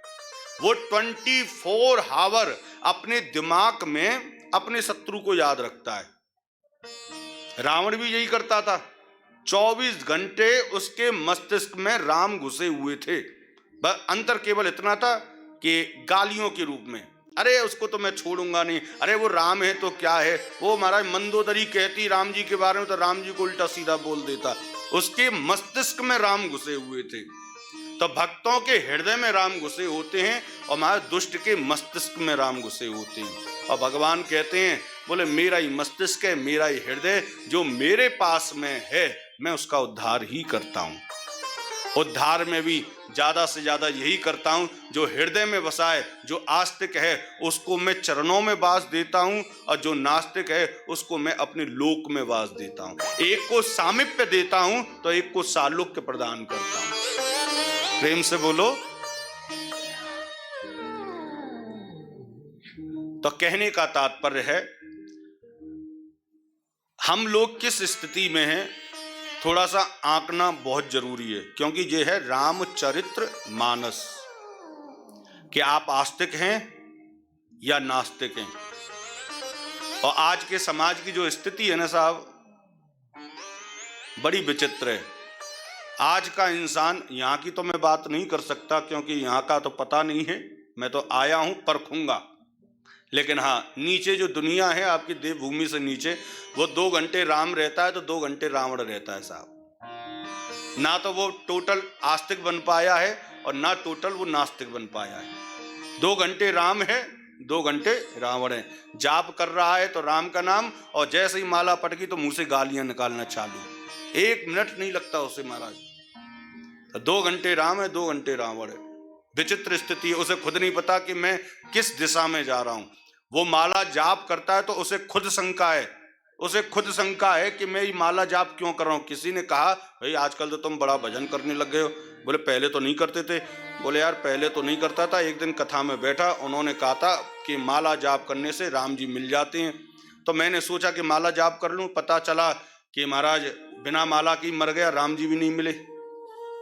वो 24 आवर अपने दिमाग में अपने शत्रु को याद रखता है। रावण भी यही करता था। 24 घंटे उसके मस्तिष्क में राम घुसे हुए थे। बस अंतर केवल इतना था कि गालियों के रूप में, अरे उसको तो मैं छोड़ूंगा नहीं, अरे वो राम है तो क्या है, वो महाराज मंदोदरी कहती राम जी के बारे में तो राम जी को उल्टा सीधा बोल देता। उसके मस्तिष्क में राम घुसे हुए थे। तो भक्तों के हृदय में राम घुसे होते हैं और महाराज दुष्ट के मस्तिष्क में राम घुसे होते हैं। और भगवान कहते हैं, बोले मेरा ही मस्तिष्क है, मेरा ही हृदय, जो मेरे पास में है मैं उसका उद्धार ही करता हूं। उद्धार में भी ज्यादा से ज्यादा यही करता हूं, जो हृदय में बसा है। जो आस्तिक है उसको मैं चरणों में वास देता हूं, और जो नास्तिक है उसको मैं अपने लोक में वास देता हूं। एक को सामीप्य देता हूं तो एक को सालोक्य प्रदान करता हूं। प्रेम से बोलो। तो कहने का तात्पर्य है, हम लोग किस स्थिति में हैं थोड़ा सा आंकना बहुत जरूरी है, क्योंकि ये है रामचरित्र मानस कि आप आस्तिक हैं या नास्तिक हैं। और आज के समाज की जो स्थिति है ना साहब, बड़ी विचित्र है। आज का इंसान, यहाँ की तो मैं बात नहीं कर सकता क्योंकि यहाँ का तो पता नहीं है, मैं तो आया हूं परखूंगा। लेकिन हाँ, नीचे जो दुनिया है आपकी देवभूमि से नीचे, वो 2 घंटे राम रहता है तो 2 घंटे रावण रहता है साहब। ना तो वो टोटल आस्तिक बन पाया है और ना टोटल वो नास्तिक बन पाया है। 2 घंटे राम है, 2 घंटे रावण है। जाप कर रहा है तो राम का नाम, और जैसे ही माला पटकी तो मुंह से गालियां निकालना चालू। 1 मिनट नहीं लगता उसे महाराज। 2 घंटे राम है, 2 घंटे रावण है। विचित्र स्थिति है। उसे खुद नहीं पता कि मैं किस दिशा में जा रहा हूं। वो माला जाप करता है तो उसे खुद शंका है, उसे खुद शंका है कि मैं ये माला जाप क्यों कर रहा हूं। किसी ने कहा, भाई आजकल तो तुम बड़ा भजन करने लग गए हो। बोले पहले तो नहीं करते थे। बोले यार पहले तो नहीं करता था, एक दिन कथा में बैठा, उन्होंने कहा था कि माला जाप करने से राम जी मिल जाते हैं। तो मैंने सोचा कि माला जाप कर लूं। पता चला कि महाराज बिना माला की मर गया, राम जी भी नहीं मिले।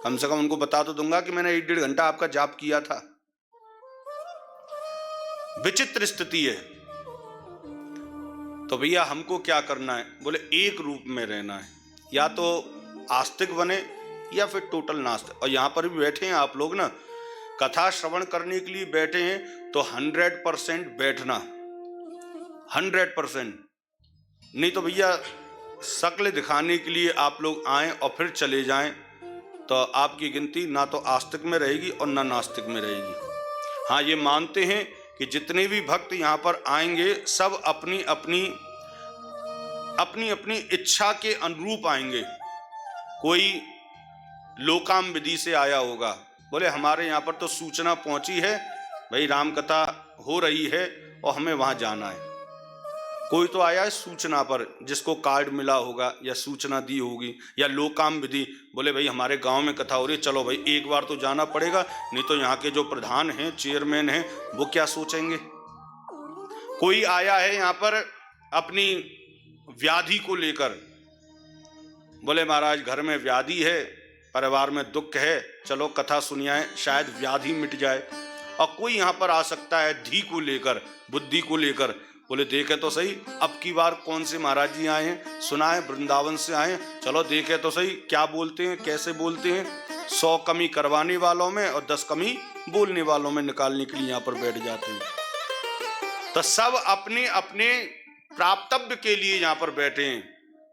कम से कम उनको बता तो दूंगा कि मैंने 1-1.5 घंटा आपका जाप किया था। विचित्र स्थिति है। तो भैया हमको क्या करना है? बोले एक रूप में रहना है, या तो आस्तिक बने या फिर टोटल नास्तिक। और यहाँ पर भी बैठे हैं आप लोग ना, कथा श्रवण करने के लिए बैठे हैं तो 100% बैठना, 100%। नहीं तो भैया शक्ल दिखाने के लिए आप लोग आए और फिर चले जाएं तो आपकी गिनती ना तो आस्तिक में रहेगी और ना नास्तिक में रहेगी। हाँ, ये मानते हैं कि जितने भी भक्त यहाँ पर आएंगे सब अपनी अपनी इच्छा के अनुरूप आएंगे। कोई लोकाम विधि से आया होगा, बोले हमारे यहाँ पर तो सूचना पहुंची है भाई राम कथा हो रही है और हमें वहां जाना है। कोई तो आया है सूचना पर, जिसको कार्ड मिला होगा या सूचना दी होगी या लोकाम विधि, बोले भाई हमारे गांव में कथा हो रही है, चलो भाई एक बार तो जाना पड़ेगा, नहीं तो यहाँ के जो प्रधान हैं, चेयरमैन हैं, वो क्या सोचेंगे। कोई आया है यहाँ पर अपनी व्याधि को लेकर, बोले महाराज घर में व्याधि है, परिवार में दुख है, चलो कथा सुनिए शायद व्याधि मिट जाए। और कोई यहाँ पर आ सकता है धी को लेकर, बुद्धि को लेकर, बोले देखे तो सही अब की बार कौन से महाराज जी आए हैं, सुना है वृंदावन से आए, चलो देखे तो सही क्या बोलते हैं, कैसे बोलते हैं। 100 कमी करवाने वालों में और 10 कमी बोलने वालों में निकालने के लिए यहाँ पर बैठ जाते हैं। तो सब अपने अपने प्राप्तव्य के लिए यहाँ पर बैठे हैं,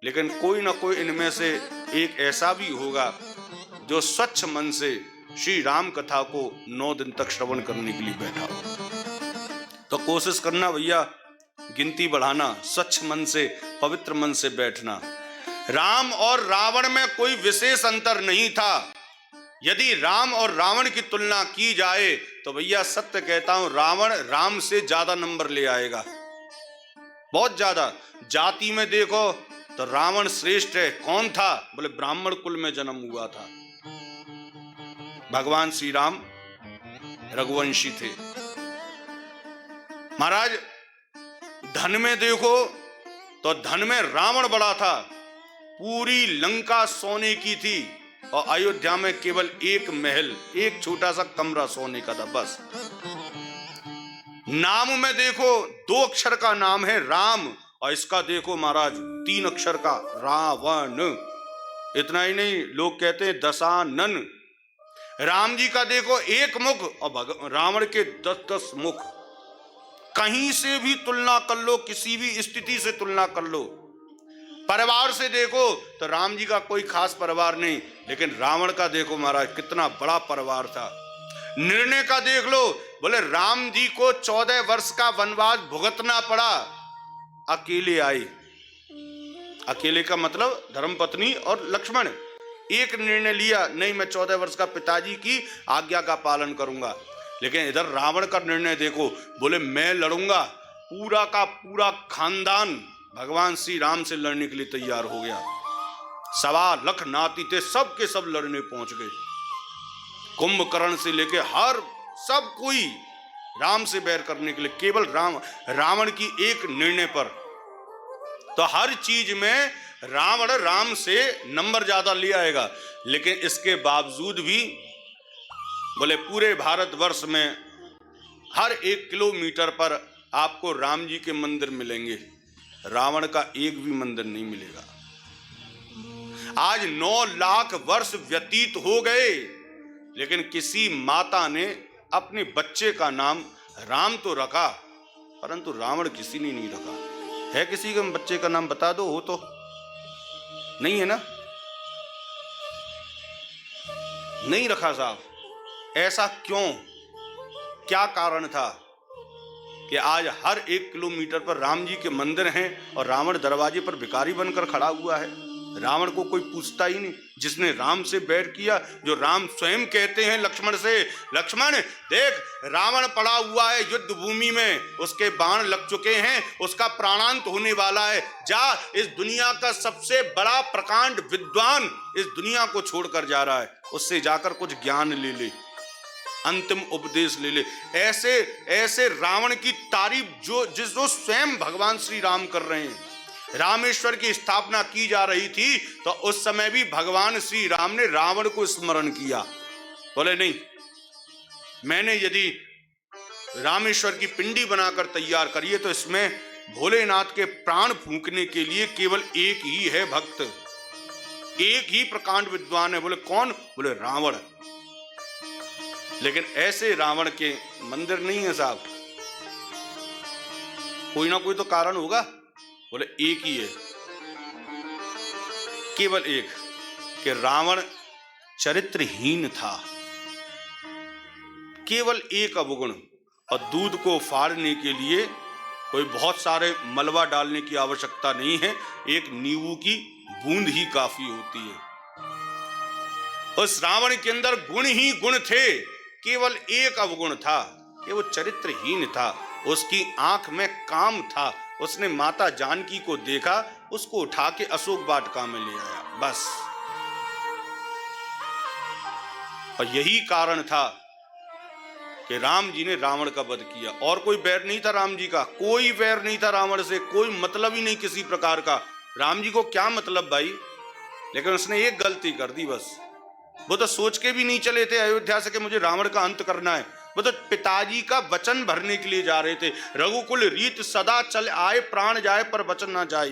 लेकिन कोई ना कोई इनमें से एक ऐसा भी होगा जो स्वच्छ मन से श्री राम कथा को 9 दिन तक श्रवण करने के लिए बैठा हो। तो कोशिश करना भैया, गिनती बढ़ाना, स्वच्छ मन से, पवित्र मन से बैठना। राम और रावण में कोई विशेष अंतर नहीं था। यदि राम और रावण की तुलना की जाए तो भैया सत्य कहता हूं, रावण राम से ज्यादा नंबर ले आएगा, बहुत ज्यादा। जाति में देखो तो रावण श्रेष्ठ है। कौन था? बोले ब्राह्मण कुल में जन्म हुआ था। भगवान श्री राम रघुवंशी थे। महाराज धन में देखो तो धन में रावण बड़ा था, पूरी लंका सोने की थी और अयोध्या में केवल एक महल, एक छोटा सा कमरा सोने का था बस। नाम में देखो 2 अक्षर का नाम है राम, और इसका देखो महाराज 3 अक्षर का रावण। इतना ही नहीं, लोग कहते हैं दशानन। राम जी का देखो 1 मुख और रावण के 10-10 मुख। कहीं से भी तुलना कर लो, किसी भी स्थिति से तुलना कर लो। परिवार से देखो तो राम जी का कोई खास परिवार नहीं, लेकिन रावण का देखो महाराज कितना बड़ा परिवार था। निर्णय का देख लो, बोले राम जी को 14 वर्ष का वनवास भुगतना पड़ा, अकेले आए। अकेले का मतलब धर्मपत्नी और लक्ष्मण। एक निर्णय लिया, नहीं मैं 14 वर्ष का पिताजी की आज्ञा का पालन करूंगा। लेकिन इधर रावण का निर्णय देखो, बोले मैं लड़ूंगा। पूरा का पूरा खानदान भगवान श्री राम से लड़ने के लिए तैयार हो गया। 1.25 लाख नाती थे, सब के सब लड़ने पहुंच गए। कुंभकर्ण से लेके हर सब कोई राम से बैर करने के लिए, केवल रावण की एक निर्णय पर। तो हर चीज में रावण राम से नंबर ज्यादा ले आएगा। लेकिन इसके बावजूद भी बोले पूरे भारतवर्ष में हर 1 किलोमीटर पर आपको राम जी के मंदिर मिलेंगे, रावण का एक भी मंदिर नहीं मिलेगा। आज 9 लाख वर्ष व्यतीत हो गए, लेकिन किसी माता ने अपने बच्चे का नाम राम तो रखा, परंतु रावण किसी ने नहीं रखा। है किसी के बच्चे का नाम बता दो, हो तो नहीं है ना? नहीं रखा साहब। ऐसा क्यों? क्या कारण था कि आज हर 1 किलोमीटर पर राम जी के मंदिर हैं और रावण दरवाजे पर भिखारी बनकर खड़ा हुआ है? रावण को कोई पूछता ही नहीं। जिसने राम से बैर किया, जो राम स्वयं कहते हैं लक्ष्मण से, लक्ष्मण देख रावण पड़ा हुआ है युद्ध भूमि में, उसके बाण लग चुके हैं, उसका प्राणांत होने वाला है। जा, इस दुनिया का सबसे बड़ा प्रकांड विद्वान इस दुनिया को छोड़कर जा रहा है, उससे जाकर कुछ ज्ञान ले ले, अंतिम उपदेश ले ले। ऐसे ऐसे रावण की तारीफ जो स्वयं भगवान श्री राम कर रहे हैं। रामेश्वर की स्थापना की जा रही थी तो उस समय भी भगवान श्री राम ने रावण को स्मरण किया। बोले नहीं, मैंने यदि रामेश्वर की पिंडी बनाकर तैयार करी है तो इसमें भोलेनाथ के प्राण फूंकने के लिए केवल एक ही है भक्त, एक ही प्रकांड विद्वान है। बोले कौन? बोले रावण। लेकिन ऐसे रावण के मंदिर नहीं है साहब, कोई ना कोई तो कारण होगा। बोले एक ही है, केवल एक, कि रावण चरित्रहीन था। केवल एक अवगुण, और दूध को फाड़ने के लिए कोई बहुत सारे मलबा डालने की आवश्यकता नहीं है, एक नींबू की बूंद ही काफी होती है। उस रावण के अंदर गुण ही गुण थे, केवल एक अवगुण था कि वो चरित्रहीन था। उसकी आंख में काम था। उसने माता जानकी को देखा, उसको उठा के अशोक वाटिका में ले आया, बस। और यही कारण था कि राम जी ने रावण का वध किया। और कोई बैर नहीं था राम जी का, कोई बैर नहीं था रावण से, कोई मतलब ही नहीं किसी प्रकार का। राम जी को क्या मतलब भाई? लेकिन उसने एक गलती कर दी बस। वो तो सोच के भी नहीं चले थे अयोध्या से कि मुझे रावण का अंत करना है। वो तो पिताजी का वचन भरने के लिए जा रहे थे। रघुकुल रीत सदा चल आए, प्राण जाए पर वचन ना जाए।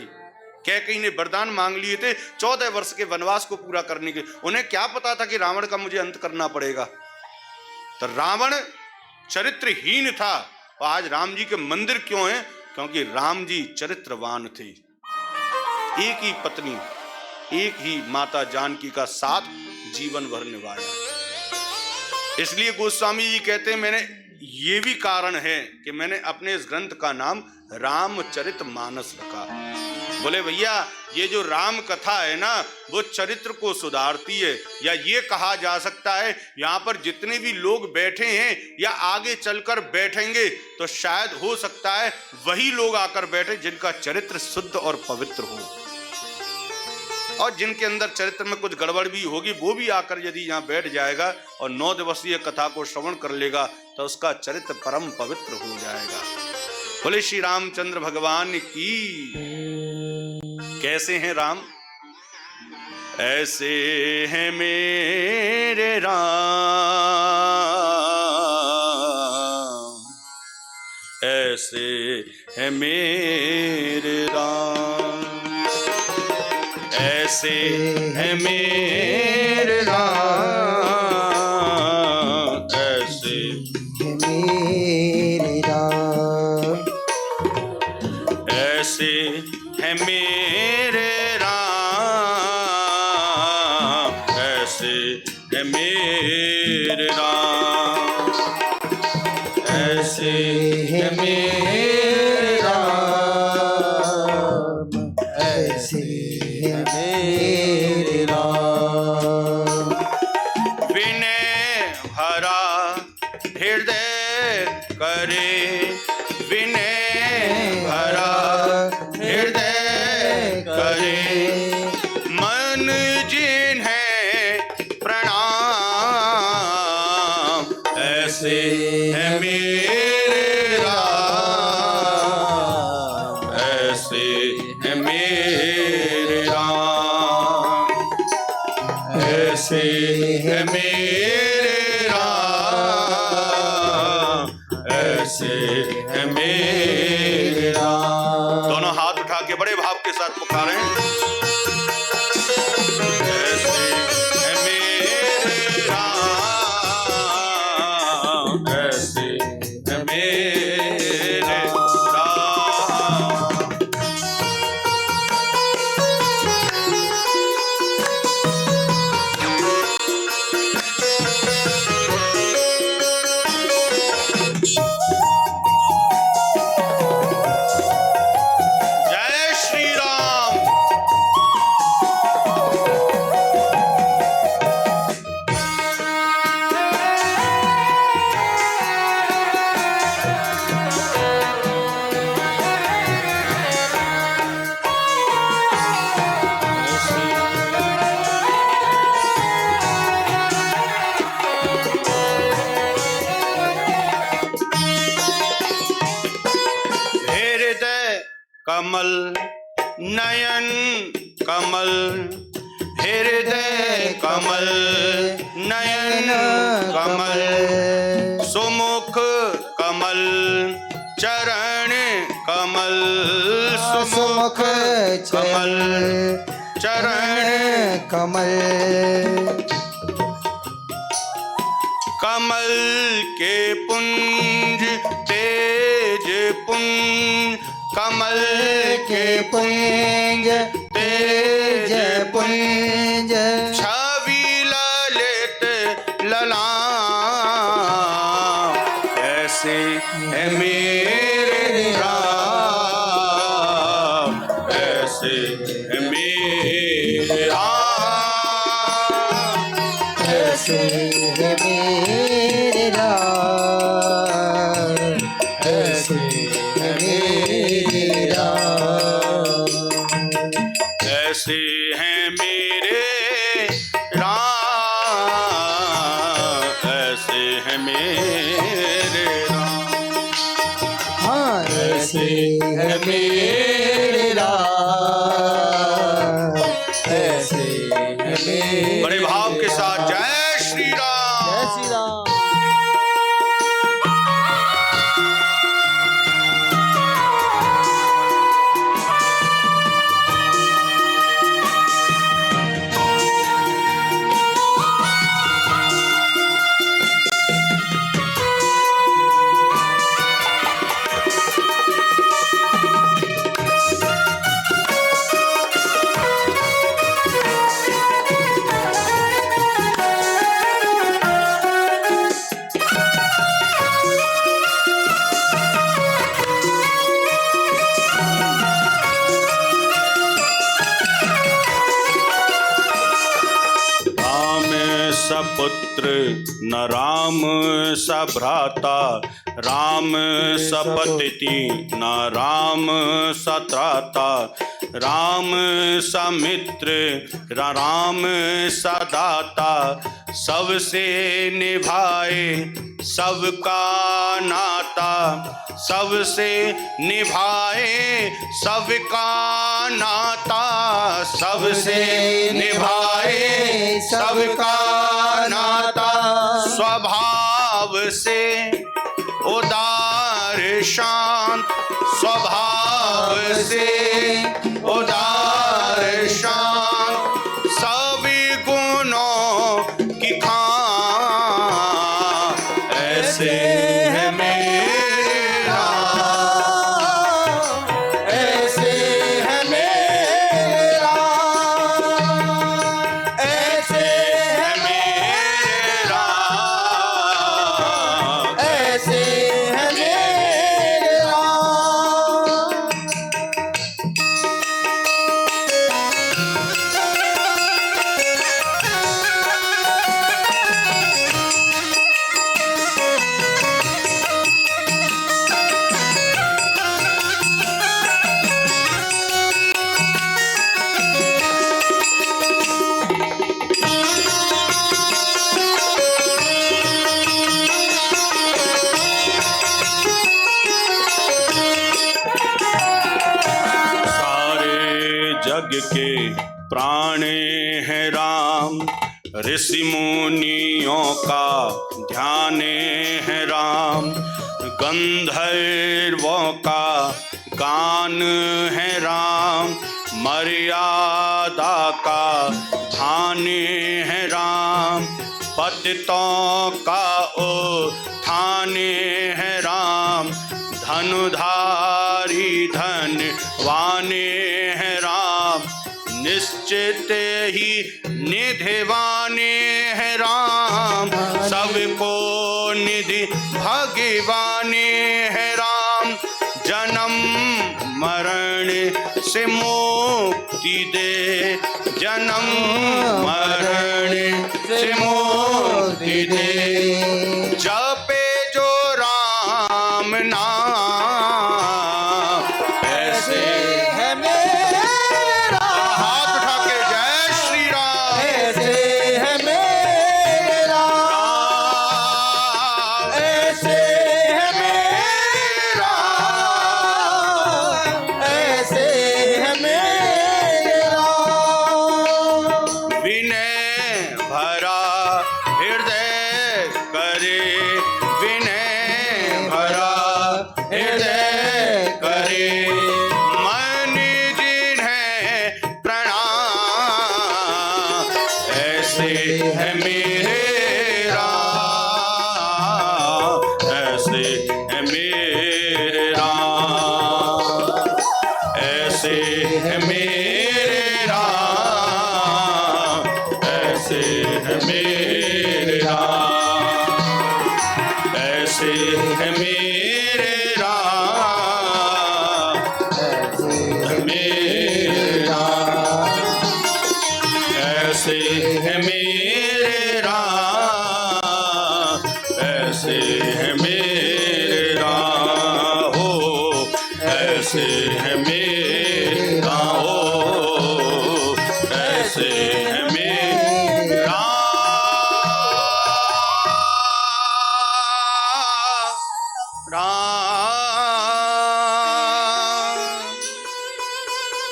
कैकेयी ने वरदान मांग लिए थे 14 वर्ष के वनवास को पूरा करने के। उन्हें क्या पता था कि रावण का मुझे अंत करना पड़ेगा। तो रावण चरित्रहीन था। और आज राम जी के मंदिर क्यों हैं? क्योंकि राम जी चरित्रवान थे। एक ही पत्नी, एक ही माता जानकी का साथ जीवन भर निभाया। इसलिए गोस्वामी जी कहते हैं, मैंने ये भी कारण है कि मैंने अपने इस ग्रंथ का नाम रामचरितमानस रखा। बोले भैया ये जो राम कथा है ना वो चरित्र को सुधारती है, या ये कहा जा सकता है यहाँ पर जितने भी लोग बैठे हैं या आगे चलकर बैठेंगे तो शायद हो सकता है वही लोग आकर बैठे जिनका चरित्र शुद्ध और पवित्र हो, और जिनके अंदर चरित्र में कुछ गड़बड़ भी होगी वो भी आकर यदि यहाँ बैठ जाएगा और 9 दिवसीय कथा को श्रवण कर लेगा तो उसका चरित्र परम पवित्र हो जाएगा। बोले श्री रामचंद्र भगवान की। कैसे हैं राम? ऐसे हैं मेरे राम, ऐसे हैं मेरे राम, ऐसे हैं मेरे राम, ऐसे मेरे राम, ऐसे हैं मेरे राम, ऐसे हैं मेरे राम, ऐसे हैं मेरे राम, ऐसे है मेरे राम। विनय भरा हृदय करे, विनय भरा हृदय करे, मन जिन्हें प्रणाम, ऐसे है मेरे राम, ऐसे है मेरे राम, ऐसे है मेरे राम, ऐसे है मेरे राम। दोनों हाथ उठा के बड़े भाव के साथ पुकारें। ऐसे है मेरे राम, ऐसे है मेरे राम। जय श्री राम। हृदय कमल नयन कमल, हृदय कमल नयन कमल, सुमुख कमल चरण कमल, सुमुख कमल चरण कमल, कमल के पुंज तेज पुंज, कमल के पुंज तेज पुंज, छवि ललित ललाम, ऐसे है मेरे राम, ऐसे है मेरे राम, ऐसे है मेरे राम, ऐसे है मेरे राम, ऐसे हैं मेरे राम, ऐसे हैं मेरे राम, हाँ ऐसे है मेरे राम, ऐसे है मेरे बड़े भाव के साथ जय श्री राम। जय श्री राम। पुत्र न राम स भ्राता, राम स पतिति न राम स त्राता, राम स मित्र राम स दाता, सबसे निभाए सबका नाता, सबसे निभाए सबका नाता, सबसे निभाए सबका नाता, स्वभाव से उदार शांत, स्वभाव से उदार शांत, सभी गुणों की खान, ऐसे है मेरा, ऐसे है मेरा, ऐसे है मेरा, ऐसे है मेरा। जग के प्राणे हैं राम, ऋषि मुनियों का ध्यान है राम, गंधर्वों का गान है राम, मर्यादा का ध्यान है राम, पतितों का उत्थान है राम, धनुधारी धनवान है राम, निश्चित ही निधिवान है राम, सबको निधि भगवान है राम, जन्म मरण से मुक्ति दे, जन्म मरण से मुक्ति दे, जपे जो राम नाम, ऐसे है मेरा, हाथ उठा के जय श्री राम, ऐसे है मेरा राम, ऐसे है मेरा, ऐसे है मेरा, विनय भरा हृदय करे, विनय भरा हृदय करे, मन जिन्हें प्रणाम, ऐसे है मेरे राम, ऐसे है मेरे राम, ऐसे है मेरे राम, ऐसे है मेरे राम, ऐसे है मेरे राम, मेरे राम, ऐसे है मेरे राम, ऐसे है मेरे राम, हो ऐसे है मेरे राम, हो ऐसे है मेरे राम,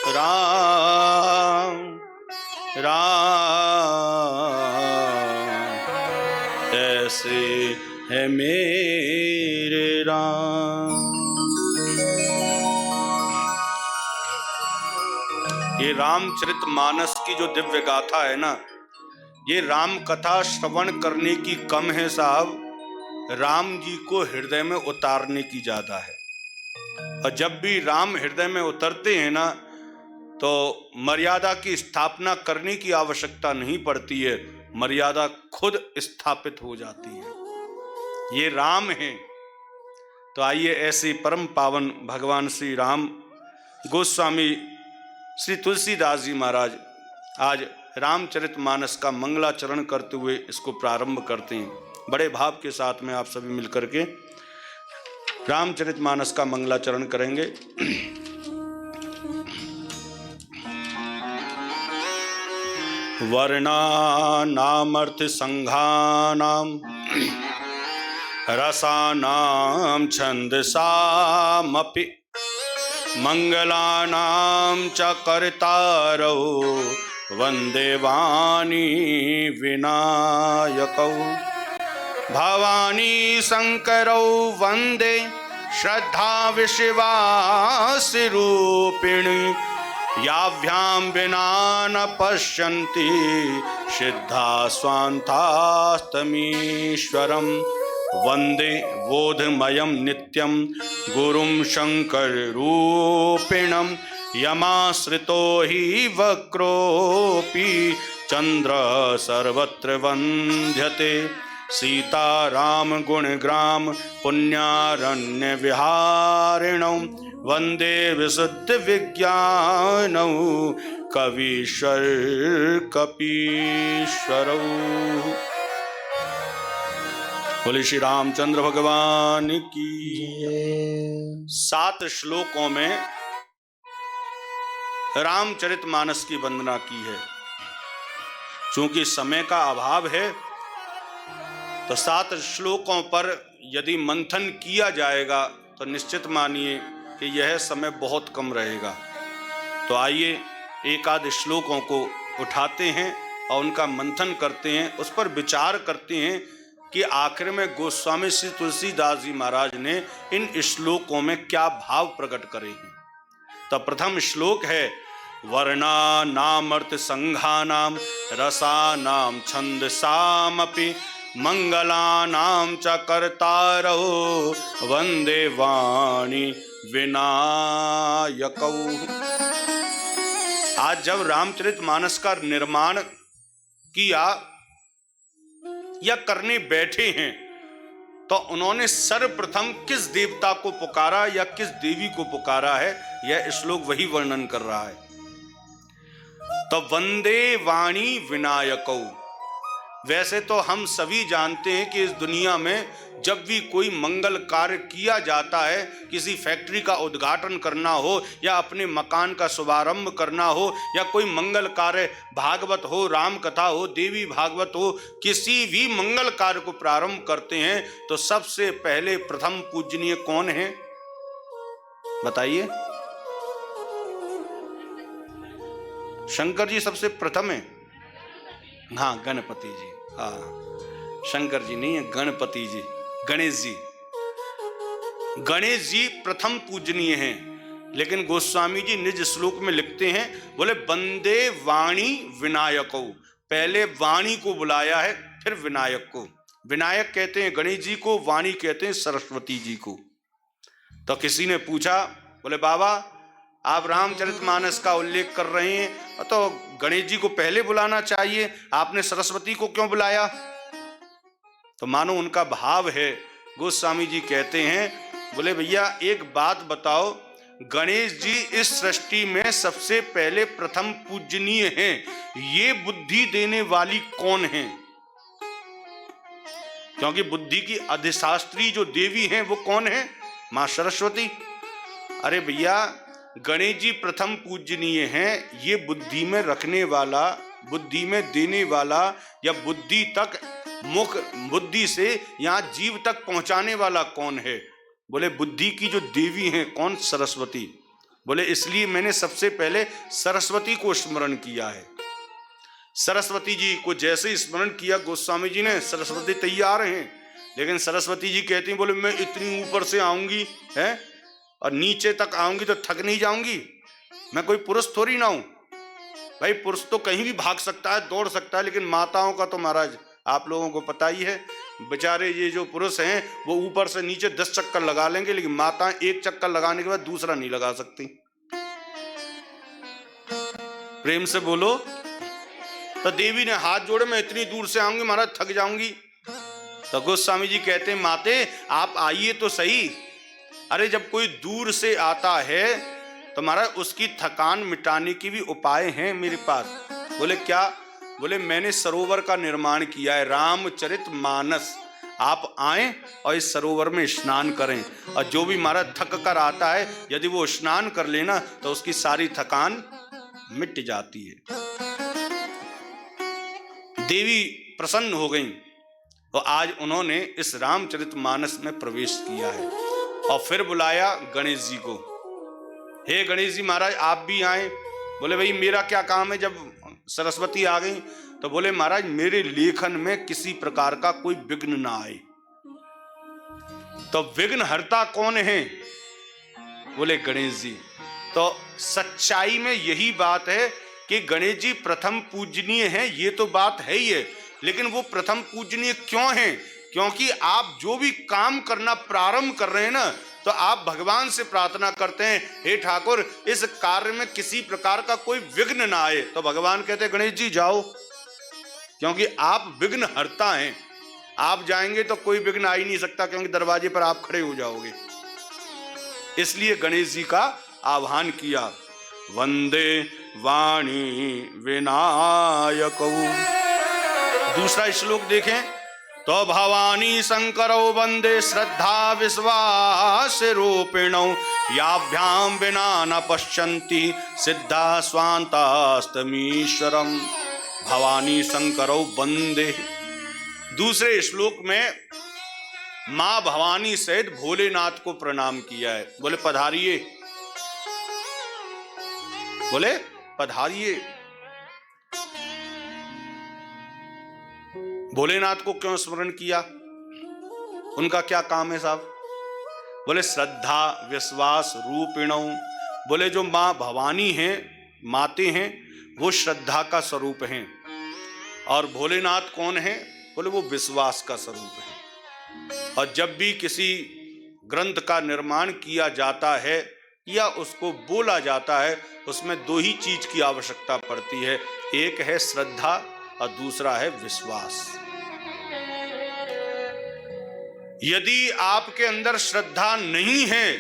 राम राम, ऐसे है मेरे राम। ये रामचरितमानस की जो दिव्य गाथा है ना, ये राम कथा श्रवण करने की कम है साहब, राम जी को हृदय में उतारने की ज्यादा है। और जब भी राम हृदय में उतरते हैं ना, तो मर्यादा की स्थापना करने की आवश्यकता नहीं पड़ती है, मर्यादा खुद स्थापित हो जाती है। ये राम हैं। तो आइए ऐसे परम पावन भगवान श्री राम गोस्वामी श्री तुलसीदास जी महाराज आज रामचरितमानस का मंगलाचरण करते हुए इसको प्रारंभ करते हैं। बड़े भाव के साथ में आप सभी मिलकर के रामचरितमानस का मंगलाचरण करेंगे। वर्णानामर्थ संघानाम रसानां छंदसामपि मंगलानां च कर्तारौ वंदे वाणी विनायकौ भवानी शंकरौ वंदे श्रद्धा विश्वास रूपिणी याभ्यां विना न पश्यन्ति सिद्धा स्वान्तास्तमीश्वरम् वंदे बोधमयं नित्यं गुरुं शंकर रूपिणं यमाश्रितो हि वक्रोऽपि चंद्र सर्वत्र वन्द्यते सीताराम गुणग्राम पुण्यारण्य विहारिणौ वंदे विशुद्ध विज्ञानौ कवीश्वर कपीश्वरौ। बोले श्री रामचंद्र भगवान की। 7 श्लोकों में रामचरितमानस की वंदना की है। चूंकि समय का अभाव है तो 7 श्लोकों पर यदि मंथन किया जाएगा तो निश्चित मानिए कि यह समय बहुत कम रहेगा। तो आइए एक आध श्लोकों को उठाते हैं और उनका मंथन करते हैं, उस पर विचार करते हैं कि आखिर में गोस्वामी श्री तुलसीदास जी महाराज ने इन श्लोकों में क्या भाव प्रकट करे हैं। तो प्रथम श्लोक है वर्णानामर्थ संघानां रसानां छंदसामपि मंगलानां च कर्तारौ वंदे वाणी विनायकौ। आज जब रामचरितमानस का निर्माण किया या करने बैठे हैं तो उन्होंने सर्वप्रथम किस देवता को पुकारा या किस देवी को पुकारा है, यह श्लोक वही वर्णन कर रहा है। तो वंदे वाणी विनायकौ। वैसे तो हम सभी जानते हैं कि इस दुनिया में जब भी कोई मंगल कार्य किया जाता है, किसी फैक्ट्री का उद्घाटन करना हो या अपने मकान का शुभारंभ करना हो या कोई मंगल कार्य, भागवत हो, राम कथा हो, देवी भागवत हो, किसी भी मंगल कार्य को प्रारंभ करते हैं तो सबसे पहले प्रथम पूजनीय कौन है बताइए? शंकर जी सबसे प्रथम है। हाँ, गणपति जी। हाँ, शंकर जी नहीं है, गणपति जी, गणेश जी। गणेश जी प्रथम पूजनीय हैं, लेकिन गोस्वामी जी निज श्लोक में लिखते हैं, बोले वंदे वाणी विनायको। पहले वाणी को बुलाया है, फिर विनायक को। विनायक कहते हैं गणेश जी को, वाणी कहते हैं सरस्वती जी को। तो किसी ने पूछा, बोले बाबा आप रामचरितमानस का उल्लेख कर रहे हैं तो गणेश जी को पहले बुलाना चाहिए, आपने सरस्वती को क्यों बुलाया? तो मानो उनका भाव है। गोस्वामी जी कहते हैं, बोले भैया एक बात बताओ, गणेश जी इस सृष्टि में सबसे पहले प्रथम पूजनीय हैं, ये बुद्धि देने वाली कौन है? क्योंकि बुद्धि की अधिशास्त्री जो देवी हैं वो कौन है? मां सरस्वती। अरे भैया गणेश जी प्रथम पूजनीय हैं, ये बुद्धि में रखने वाला, बुद्धि में देने वाला या बुद्धि तक, मुख बुद्धि से यहाँ जीव तक पहुंचाने वाला कौन है? बोले बुद्धि की जो देवी हैं कौन? सरस्वती। बोले इसलिए मैंने सबसे पहले सरस्वती को स्मरण किया है। सरस्वती जी को जैसे स्मरण किया गोस्वामी जी ने, सरस्वती तैयार हैं, लेकिन सरस्वती जी कहती हैं, बोले मैं इतनी ऊपर से आऊंगी है और नीचे तक आऊंगी तो थक नहीं जाऊंगी? मैं कोई पुरुष थोड़ी ना हूं भाई। पुरुष तो कहीं भी भाग सकता है, दौड़ सकता है, लेकिन माताओं का तो महाराज आप लोगों को पता ही है, बेचारे ये जो पुरुष हैं वो ऊपर से नीचे 10 चक्कर लगा लेंगे, लेकिन माताएं एक चक्कर लगाने के बाद दूसरा नहीं लगा सकती। प्रेम से बोलो। तो देवी ने हाथ जोड़े, मैं इतनी दूर से आऊंगी महाराज, थक जाऊंगी। तो गोस्वामी जी कहते हैं, माते आप आइए तो सही। अरे जब कोई दूर से आता है तो महाराज उसकी थकान मिटाने की भी उपाय हैं मेरे पास। बोले क्या? बोले मैंने सरोवर का निर्माण किया है, रामचरित मानस। आप आए और इस सरोवर में स्नान करें, और जो भी महाराज थक कर आता है यदि वो स्नान कर लेना तो उसकी सारी थकान मिट जाती है। देवी प्रसन्न हो गई और आज उन्होंने इस रामचरित मानस में प्रवेश किया है। और फिर बुलाया गणेश जी को, हे गणेश जी महाराज आप भी आए। बोले भाई मेरा क्या काम है। जब सरस्वती आ गई तो बोले महाराज मेरे लेखन में किसी प्रकार का कोई विघ्न ना आए। तो विघ्न हरता कौन है? बोले गणेश जी। तो सच्चाई में यही बात है कि गणेश जी प्रथम पूजनीय हैं, ये तो बात है ही है, लेकिन वो प्रथम पूजनीय क्यों हैं? क्योंकि आप जो भी काम करना प्रारंभ कर रहे हैं ना, तो आप भगवान से प्रार्थना करते हैं, हे ठाकुर इस कार्य में किसी प्रकार का कोई विघ्न ना आए। तो भगवान कहते हैं गणेश जी जाओ, क्योंकि आप विघ्न हरता हैं। आप जाएंगे तो कोई विघ्न आ ही नहीं सकता, क्योंकि दरवाजे पर आप खड़े हो जाओगे। इसलिए गणेश जी का आह्वान किया। वंदे वाणी विनायकौ। दूसरा श्लोक देखें तो भवानी शंकरौ वंदे श्रद्धा विश्वास रूपिणौ याभ्याम विना न पश्यन्ति सिद्धा स्वान्तास्तमीश्वरम। भवानी शंकरौ वंदे। दूसरे श्लोक में मां भवानी सहित भोलेनाथ को प्रणाम किया है। बोले पधारिए, बोले पधारिए। भोलेनाथ को क्यों स्मरण किया? उनका क्या काम है साहब? बोले श्रद्धा विश्वास रूपिणौ। बोले जो मां भवानी हैं, माते हैं, वो श्रद्धा का स्वरूप हैं। और भोलेनाथ कौन है? बोले वो विश्वास का स्वरूप है। और जब भी किसी ग्रंथ का निर्माण किया जाता है या उसको बोला जाता है, उसमें दो ही चीज की आवश्यकता पड़ती है, एक है श्रद्धा और दूसरा है विश्वास। यदि आपके अंदर श्रद्धा नहीं है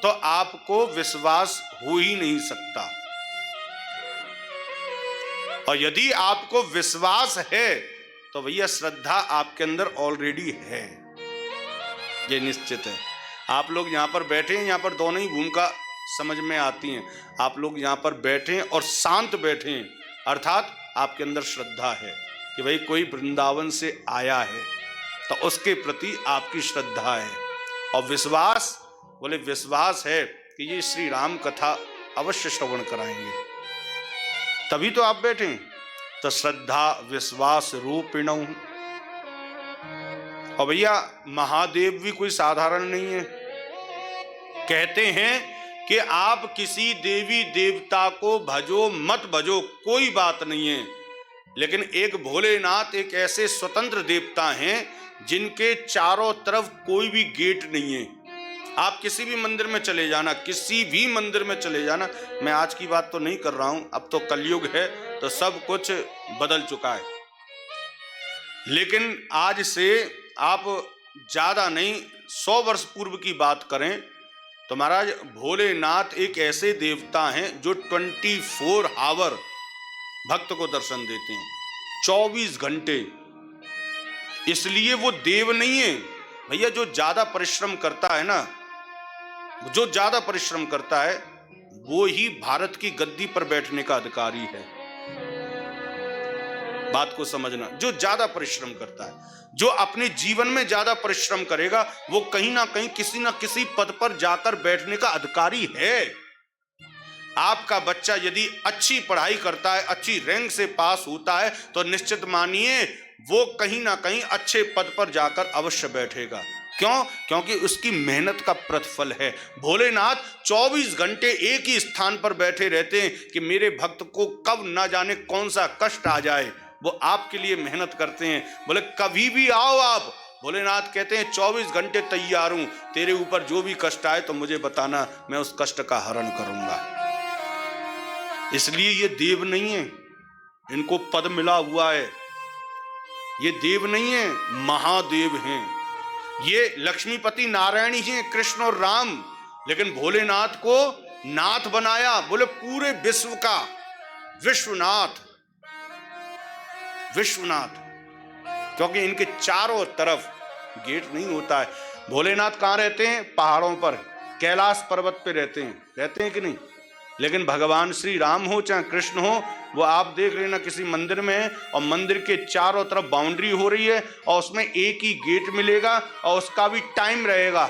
तो आपको विश्वास हो ही नहीं सकता, और यदि आपको विश्वास है तो भैया श्रद्धा आपके अंदर ऑलरेडी है, ये निश्चित है। आप लोग यहाँ पर बैठे हैं, यहाँ पर दोनों ही भूमिका समझ में आती हैं। आप लोग यहाँ पर बैठे हैं और शांत बैठे हैं, अर्थात आपके अंदर श्रद्धा है कि भाई कोई वृंदावन से आया है, तो उसके प्रति आपकी श्रद्धा है। और विश्वास, बोले विश्वास है कि ये श्री राम कथा अवश्य श्रवण कराएंगे, तभी तो आप बैठे हैं। तो श्रद्धा विश्वास रूपिणौ। और भैया महादेव भी कोई साधारण नहीं है। कहते हैं कि आप किसी देवी देवता को भजो मत भजो, कोई बात नहीं है, लेकिन एक भोलेनाथ एक ऐसे स्वतंत्र देवता हैं जिनके चारों तरफ कोई भी गेट नहीं है। आप किसी भी मंदिर में चले जाना, किसी भी मंदिर में चले जाना, मैं आज की बात तो नहीं कर रहा हूं, अब तो कलयुग है तो सब कुछ बदल चुका है, लेकिन आज से आप ज्यादा नहीं 100 वर्ष पूर्व की बात करें तो महाराज भोलेनाथ एक ऐसे देवता हैं जो 24 आवर भक्त को दर्शन देते हैं, 24 घंटे। इसलिए वो देव नहीं है भैया। जो ज्यादा परिश्रम करता है ना, जो ज्यादा परिश्रम करता है वो ही भारत की गद्दी पर बैठने का अधिकारी है। बात को समझना, जो ज्यादा परिश्रम करता है, जो अपने जीवन में ज्यादा परिश्रम करेगा, वो कहीं ना कहीं किसी ना किसी पद पर जाकर बैठने का अधिकारी है। आपका बच्चा यदि अच्छी पढ़ाई करता है, अच्छी रैंक से पास होता है, तो निश्चित मानिए वो कहीं ना कहीं अच्छे पद पर जाकर अवश्य बैठेगा। क्यों? क्योंकि उसकी मेहनत का प्रतिफल है। भोलेनाथ 24 घंटे एक ही स्थान पर बैठे रहते हैं कि मेरे भक्त को कब ना जाने कौन सा कष्ट आ जाए, वो आपके लिए मेहनत करते हैं। बोले कभी भी आओ आप, भोलेनाथ कहते हैं 24 घंटे तैयार हूं, तेरे ऊपर जो भी कष्ट आए तो मुझे बताना, मैं उस कष्ट का हरण करूंगा। इसलिए ये देव नहीं है, इनको पद मिला हुआ है। ये देव नहीं है, महादेव हैं। ये लक्ष्मीपति नारायण ही हैं, कृष्ण और राम, लेकिन भोलेनाथ को नाथ बनाया। बोले पूरे विश्व का विश्वनाथ, विश्वनाथ, क्योंकि इनके चारों तरफ गेट नहीं होता है। भोलेनाथ कहाँ रहते हैं? पहाड़ों पर, कैलाश पर्वत पे रहते हैं कि नहीं? लेकिन भगवान श्री राम हो चाहे कृष्ण हो, वो आप देख लेना किसी मंदिर में है और मंदिर के चारों तरफ बाउंड्री हो रही है और उसमें एक ही गेट मिलेगा और उसका भी टाइम रहेगा।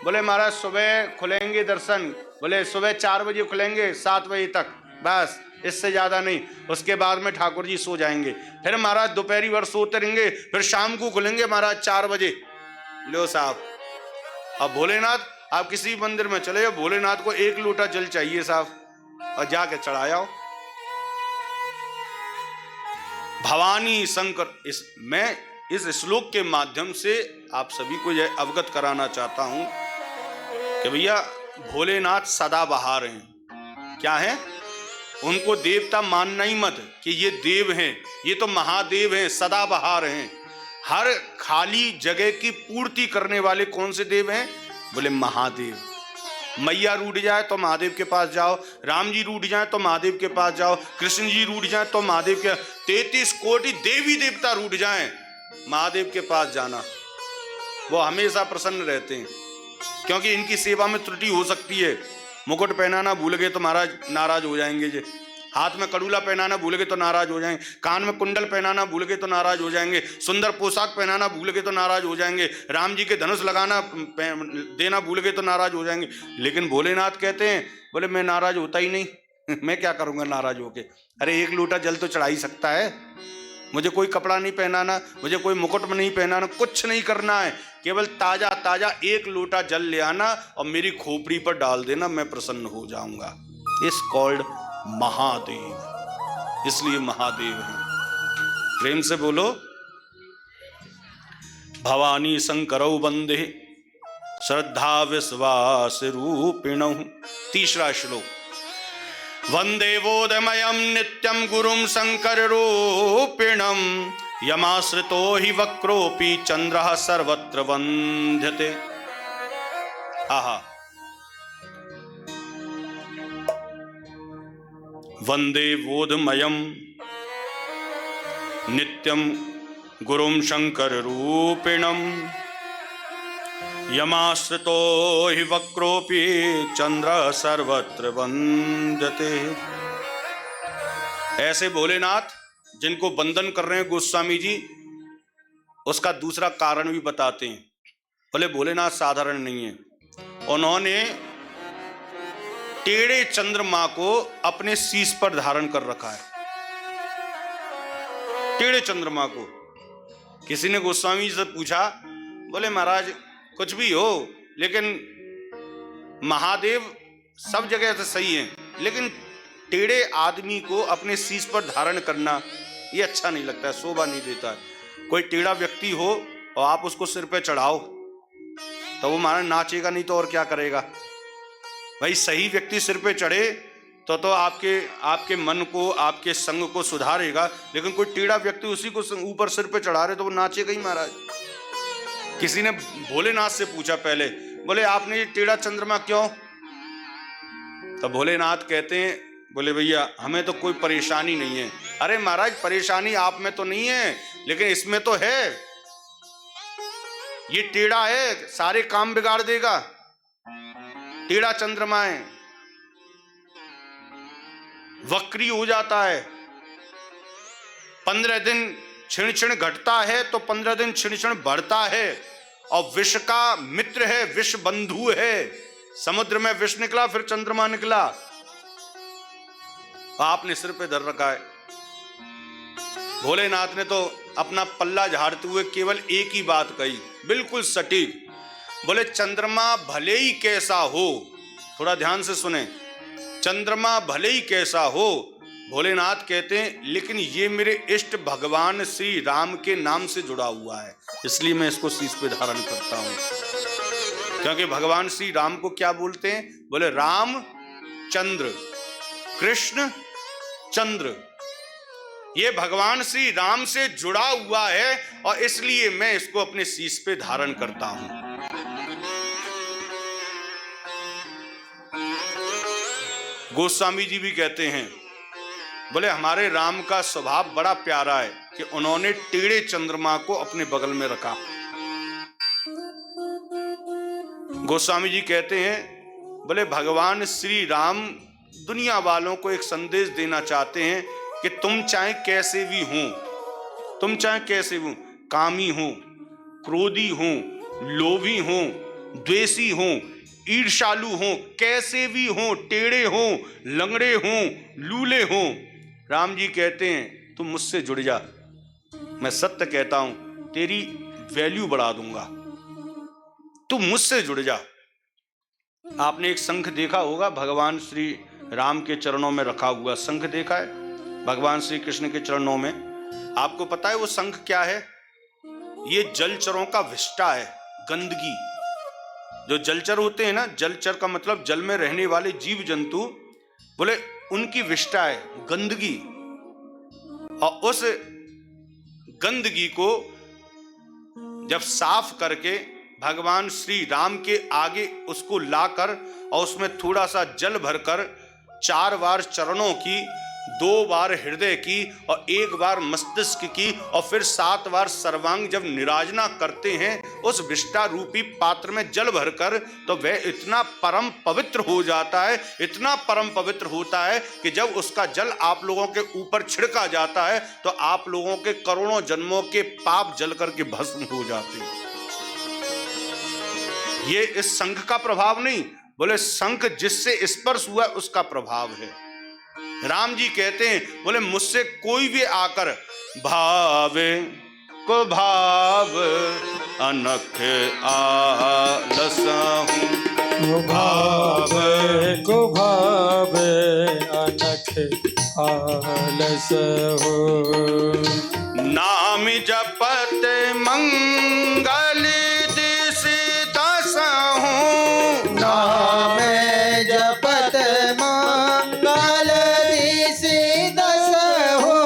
बोले महाराज सुबह खुलेंगे दर्शन, बोले सुबह 4 बजे खुलेंगे 7 बजे तक, बस इससे ज्यादा नहीं। उसके बाद में ठाकुर जी सो जाएंगे। फिर महाराज दोपहरी भर सोते रहेंगे, फिर शाम को खुलेंगे महाराज 4 बजे। लो साहब, अब भोलेनाथ आप किसी मंदिर में चले जाओ, भोलेनाथ को 1 लोटा जल चाहिए साहब, और जाके चढ़ाया। भवानी शंकर, मैं इस श्लोक के माध्यम से आप सभी को यह अवगत कराना चाहता हूं कि भैया भोलेनाथ सदाबहार हैं। क्या है? उनको देवता मानना ही मत कि ये देव हैं, ये तो महादेव हैं, सदाबहार हैं। हर खाली जगह की पूर्ति करने वाले कौन से देव हैं? बोले महादेव। मैया रूठ जाए तो महादेव के पास जाओ, राम जी रूठ जाए तो महादेव के पास जाओ, कृष्ण जी रूठ जाए तो महादेव के, 33 कोटि देवी देवता रूठ जाएं, महादेव के पास जाना, वो हमेशा प्रसन्न रहते हैं। क्योंकि इनकी सेवा में त्रुटि हो सकती है। मुकुट पहनाना भूल गए तो महाराज नाराज हो जाएंगे जी, हाथ में कड़ूला पहनाना भूल गए तो नाराज हो जाएंगे, कान में कुंडल पहनाना भूल गए तो नाराज हो जाएंगे, सुंदर पोशाक पहनाना भूल गए तो नाराज हो जाएंगे, राम जी के धनुष लगाना देना भूल गए तो नाराज हो जाएंगे। लेकिन भोलेनाथ कहते हैं, बोले मैं नाराज होता ही नहीं मैं क्या करूंगा नाराज होके? अरे 1 लोटा जल तो चढ़ा ही सकता है, मुझे कोई कपड़ा नहीं पहनाना, मुझे कोई मुकुट में नहीं पहनाना, कुछ नहीं करना है, केवल ताजा ताजा 1 लोटा जल ले आना और मेरी खोपड़ी पर डाल देना, मैं प्रसन्न हो जाऊंगा। इस कॉल्ड महादेव, इसलिए महादेव है। प्रेम से बोलो, भवानी शंकरौ वंदे श्रद्धा विश्वास रूपिणौ। तीसरा श्लोक, वंदे बोधमयं नित्यं गुरुं शंकर रूपिणं, यमाश्रितो हि वक्रोऽपि चंद्रः सर्वत्र वंद्यते। आहा, वंदे बोधमयं नित्यं गुरुं शंकर रूपिणं, यमाश्रितो हि वक्रोऽपि चंद्र सर्वत्र वंद्यते। ऐसे भोलेनाथ जिनको बंधन कर रहे हैं गोस्वामी जी, उसका दूसरा कारण भी बताते हैं। बोले भोलेनाथ साधारण नहीं है, उन्होंने टेढ़े चंद्रमा को अपने शीश पर धारण कर रखा है। टेढ़े चंद्रमा को। किसी ने गोस्वामी से पूछा, बोले महाराज कुछ भी हो, लेकिन महादेव सब जगह से सही है, लेकिन टेढ़े आदमी को अपने शीश पर धारण करना ये अच्छा नहीं लगता है, शोभा नहीं देता है। कोई टेढ़ा व्यक्ति हो और आप उसको सिर पे चढ़ाओ तो वो महाराज नाचेगा नहीं तो और क्या करेगा? भाई सही व्यक्ति सिर पे चढ़े तो आपके मन को, आपके संग को सुधारेगा। लेकिन कोई टेढ़ा व्यक्ति उसी को ऊपर सिर पे चढ़ा रहे तो वो नाचेगा ही महाराज। किसी ने भोलेनाथ से पूछा पहले, बोले आपने ये टेढ़ा चंद्रमा क्यों? तो भोलेनाथ कहते हैं, बोले भैया हमें तो कोई परेशानी नहीं है। अरे महाराज परेशानी आप में तो नहीं है, लेकिन इसमें तो है। ये टेढ़ा है, सारे काम बिगाड़ देगा। टेढ़ा चंद्रमा है, वक्री हो जाता है। 15 दिन क्षण क्षण घटता है तो 15 दिन क्षण क्षण बढ़ता है। और विष का मित्र है, विष बंधु है। समुद्र में विष निकला, फिर चंद्रमा निकला, आपने सिर पे धर रखा है। भोलेनाथ ने तो अपना पल्ला झाड़ते हुए केवल एक ही बात कही, बिल्कुल सटीक। बोले चंद्रमा भले ही कैसा हो, थोड़ा ध्यान से सुने, चंद्रमा भले ही कैसा हो, भोलेनाथ कहते हैं लेकिन ये मेरे इष्ट भगवान श्री राम के नाम से जुड़ा हुआ है, इसलिए मैं इसको शीश पे धारण करता हूं। क्योंकि भगवान श्री राम को क्या बोलते हैं? बोले राम चंद्र, कृष्ण चंद्र, ये भगवान श्री राम से जुड़ा हुआ है और इसलिए मैं इसको अपने शीश पे धारण करता हूं। गोस्वामी जी भी कहते हैं, बोले हमारे राम का स्वभाव बड़ा प्यारा है। कि उन्होंने टेढ़े चंद्रमा को अपने बगल में रखा। गोस्वामी जी कहते हैं, बोले भगवान श्री राम दुनिया वालों को एक संदेश देना चाहते हैं कि तुम चाहे कैसे भी हो, तुम चाहे कैसे भी हो, कामी हो, क्रोधी हो, लोभी हो, द्वेषी हो, ईर्ष्यालु हो, कैसे भी हो, टेढ़े हो, लंगड़े हो, लूले हो, राम जी कहते हैं तुम मुझसे जुड़ जा, मैं सत्य कहता हूं तेरी वैल्यू बढ़ा दूंगा, तुम मुझसे जुड़ जा। आपने एक शंख देखा होगा, भगवान श्री राम के चरणों में रखा हुआ शंख देखा है, भगवान श्री कृष्ण के चरणों में। आपको पता है वो शंख क्या है? ये जलचरों का विष्टा है, गंदगी। जो जलचर होते हैं ना, जलचर का मतलब जल में रहने वाले जीव जंतु, बोले उनकी विष्टा है गंदगी। और उस गंदगी को जब साफ करके भगवान श्री राम के आगे उसको लाकर और उसमें थोड़ा सा जल भरकर 4 बार चरणों की, 2 बार हृदय की और 1 बार मस्तिष्क की और फिर 7 बार सर्वांग जब निराजना करते हैं उस विष्टा रूपी पात्र में जल भरकर, तो वह इतना परम पवित्र हो जाता है, इतना परम पवित्र होता है कि जब उसका जल आप लोगों के ऊपर छिड़का जाता है तो आप लोगों के करोड़ों जन्मों के पाप जल करके भस्म हो जाते हैं। ये इस शंख का प्रभाव नहीं, बोले शंख जिससे स्पर्श हुआ उसका प्रभाव है। राम जी कहते हैं, बोले मुझसे कोई भी आकर भावे को भाव अनख आलसहूं, भावे को भावे अनख आलसहूं, नाम जपत मंगल दिस दसहूं, नाम जपत मंगल दिस दसहूं,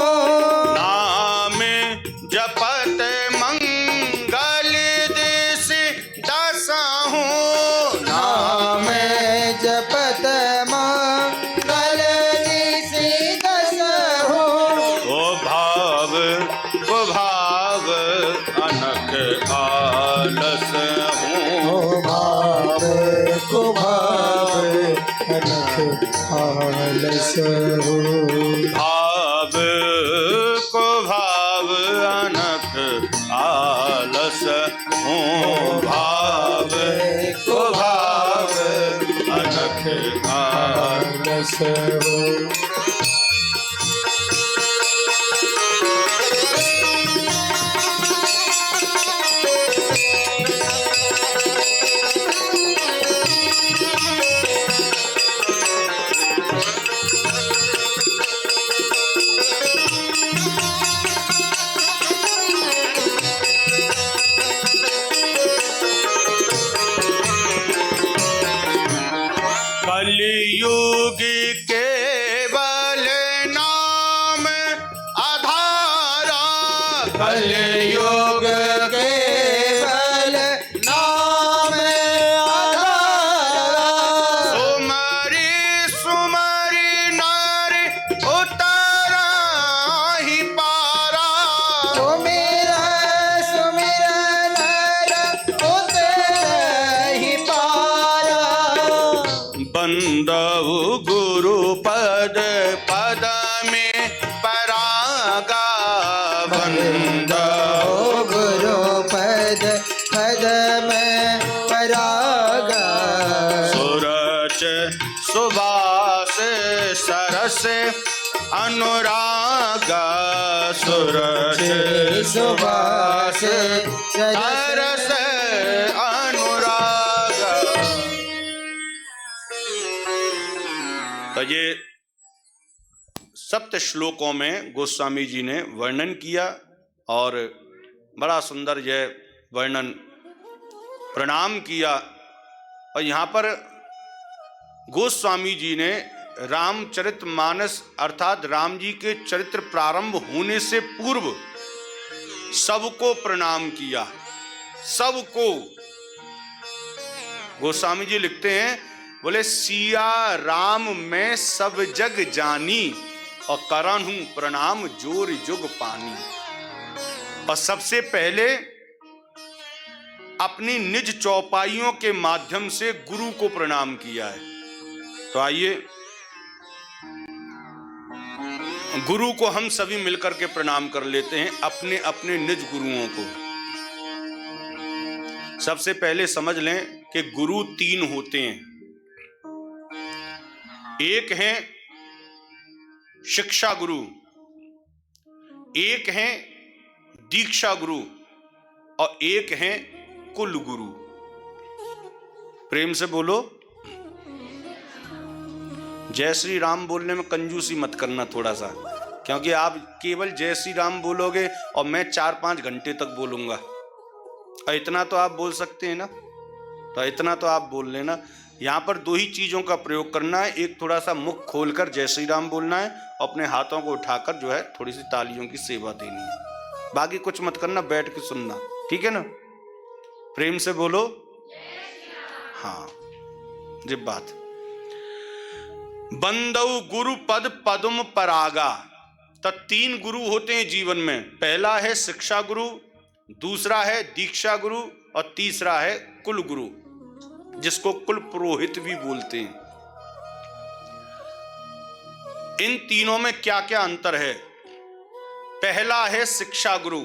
नाम जपत मंगल दिस दसहूं, नाम जपत मंगल दिस दसहूं, ओ भाव अनख आलस हूँ, भावे को भावे अनख आलसहूं, भाव को भाव अनख आलस हूँ, भाव को भाव अनख आलस। आलसहूं, कलियुग केवल नाम आधारा, कलयुग केवल नाम आधारा, सुमरि सुमरि नर उतरा ही पारा, सुमिर सुमिर नर उतरहि पारा, बंदउ गुरु पद पद में परागा, बंदउ ओ गुरु पद पद में परागा, सुरच सुबास सरस अनुरागा, सुरच सुभाष सरस अनुरागा। तो ये सप्त श्लोकों में गोस्वामी जी ने वर्णन किया और बड़ा सुंदर यह वर्णन प्रणाम किया। और यहाँ पर गोस्वामी जी ने रामचरितमानस अर्थात राम जी के चरित्र प्रारंभ होने से पूर्व सबको प्रणाम किया, सबको। गोस्वामी जी लिखते हैं, बोले सिया राम मैं सब जग जानी और करन हूं प्रणाम जोर जुग पानी। और सबसे पहले अपनी निज चौपाइयों के माध्यम से गुरु को प्रणाम किया है। तो आइए गुरु को हम सभी मिलकर के प्रणाम कर लेते हैं, अपने अपने निज गुरुओं को। सबसे पहले समझ लें कि गुरु तीन होते हैं। एक है शिक्षा गुरु, एक है दीक्षा गुरु और एक है कुल गुरु। प्रेम से बोलो जय श्री राम। बोलने में कंजूसी मत करना थोड़ा सा, क्योंकि आप केवल जय श्री राम बोलोगे और मैं 4-5 घंटे तक बोलूंगा। और इतना तो आप बोल सकते हैं ना, तो इतना तो आप बोल लेना। यहाँ पर दो ही चीजों का प्रयोग करना है, एक थोड़ा सा मुख खोलकर जय श्री राम बोलना है और अपने हाथों को उठाकर जो है थोड़ी सी तालियों की सेवा देनी है। बाकी कुछ मत करना, बैठ के सुनना, ठीक है ना। प्रेम से बोलो हाँ जी। बात बंदौ गुरु पद पदुम परागा। तो 3 गुरु होते हैं जीवन में। पहला है शिक्षा गुरु, दूसरा है दीक्षा गुरु और तीसरा है कुल गुरु, जिसको कुल पुरोहित भी बोलते हैं। इन तीनों में क्या क्या अंतर है? पहला है शिक्षा गुरु।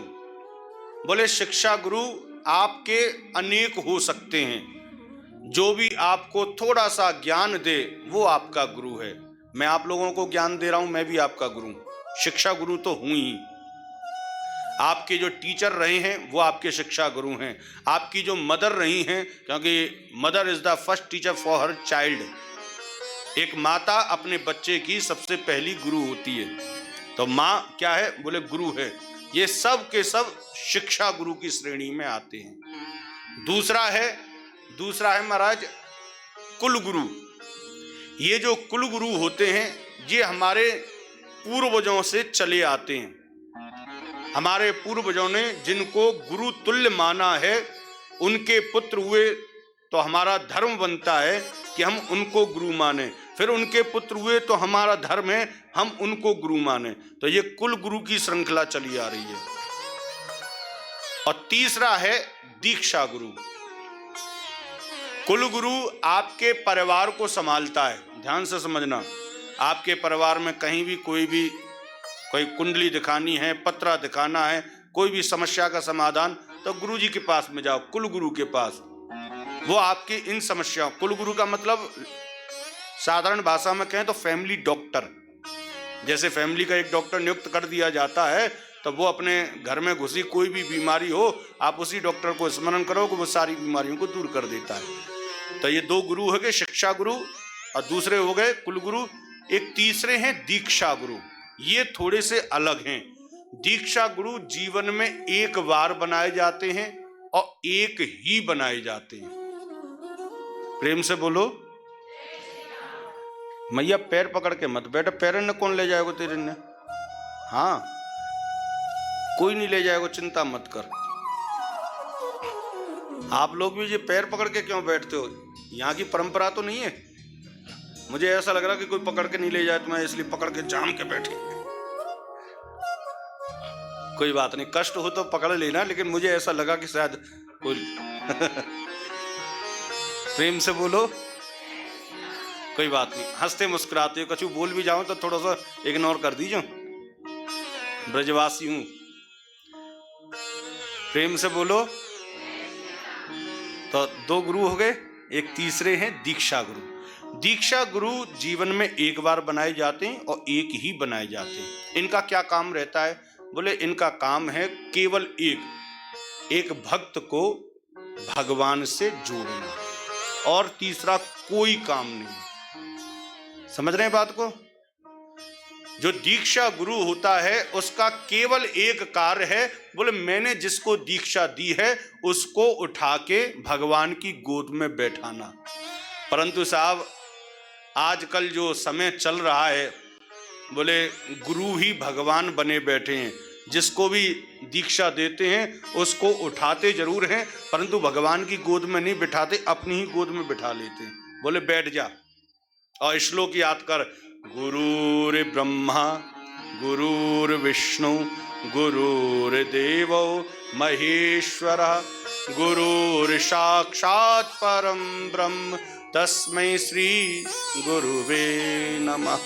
बोले शिक्षा गुरु आपके अनेक हो सकते हैं, जो भी आपको थोड़ा सा ज्ञान दे वो आपका गुरु है। मैं आप लोगों को ज्ञान दे रहा हूं, मैं भी आपका गुरु, शिक्षा गुरु तो हूं ही। आपके जो टीचर रहे हैं वो आपके शिक्षा गुरु हैं। आपकी जो मदर रही हैं, क्योंकि mother is the first teacher for her child. एक माता अपने बच्चे की सबसे पहली गुरु होती है। तो माँ क्या है? बोले गुरु है। ये सब के सब शिक्षा गुरु की श्रेणी में आते हैं। दूसरा है महाराज कुल गुरु। ये जो कुल गुरु होते हैं ये हमारे पूर्वजों से चले आते हैं। हमारे पूर्वजों ने जिनको गुरु तुल्य माना है उनके पुत्र हुए, तो हमारा धर्म बनता है कि हम उनको गुरु माने। फिर उनके पुत्र हुए तो हमारा धर्म है हम उनको गुरु माने। तो ये कुल गुरु की श्रृंखला चली आ रही है। और तीसरा है दीक्षा गुरु। कुल गुरु आपके परिवार को संभालता है। ध्यान से समझना, आपके परिवार में कहीं भी कोई कुंडली दिखानी है, पत्रा दिखाना है, कोई भी समस्या का समाधान, तो गुरु जी के पास में जाओ, कुल गुरु के पास। वो आपकी इन समस्याओं, कुल गुरु का मतलब साधारण भाषा में कहें तो फैमिली डॉक्टर। जैसे फैमिली का एक डॉक्टर नियुक्त कर दिया जाता है, तो वो अपने घर में घुसी कोई भी बीमारी हो, आप उसी डॉक्टर को स्मरण करो कि वो सारी बीमारियों को दूर कर देता है। तो ये 2 गुरु हो गए, शिक्षा गुरु और दूसरे हो गए कुल गुरु। एक तीसरे हैं दीक्षा गुरु। ये थोड़े से अलग हैं। दीक्षा गुरु जीवन में एक बार बनाए जाते हैं और एक ही बनाए जाते हैं। प्रेम से बोलो मैया, पैर पकड़ के मत बैठ। पैर ने कौन ले जाएगा तेरे ने? हाँ, कोई नहीं ले जाएगा, चिंता मत कर। आप लोग भी ये पैर पकड़ के क्यों बैठते हो? यहाँ की परंपरा तो नहीं है। मुझे ऐसा लग रहा कि कोई पकड़ के नहीं ले जाए तो मैं इसलिए पकड़ के जाम के बैठे। कोई बात नहीं, कष्ट हो तो पकड़ लेना, लेकिन मुझे ऐसा लगा कि शायद कोई प्रेम से बोलो कोई बात नहीं, हंसते मुस्कुराते हो। कछु बोल भी जाऊं तो थोड़ा सा इग्नोर कर दीजिए, ब्रजवासी हूं। प्रेम से बोलो। तो 2 गुरु हो गए। एक तीसरे हैं दीक्षा गुरु। दीक्षा गुरु जीवन में एक बार बनाए जाते हैं और एक ही बनाए जाते हैं। इनका क्या काम रहता है? बोले इनका काम है केवल एक भक्त को भगवान से जोड़ना, और तीसरा कोई काम नहीं। समझ रहे हैं बात को? जो दीक्षा गुरु होता है उसका केवल एक कार्य है, बोले मैंने जिसको दीक्षा दी है उसको उठा के भगवान की गोद में बैठाना। परंतु साहब आजकल जो समय चल रहा है, बोले गुरु ही भगवान बने बैठे हैं। जिसको भी दीक्षा देते हैं उसको उठाते जरूर हैं, परंतु भगवान की गोद में नहीं बिठाते, अपनी ही गोद में बिठा लेते हैं। बोले बैठ जा और श्लोक याद कर, गुरुर्ब्रह्मा गुरुर्विष्णु गुरुर्देवो महेश्वरः गुरुर्साक्षात् परं ब्रह्म तस्मै श्री गुरुवे नमः।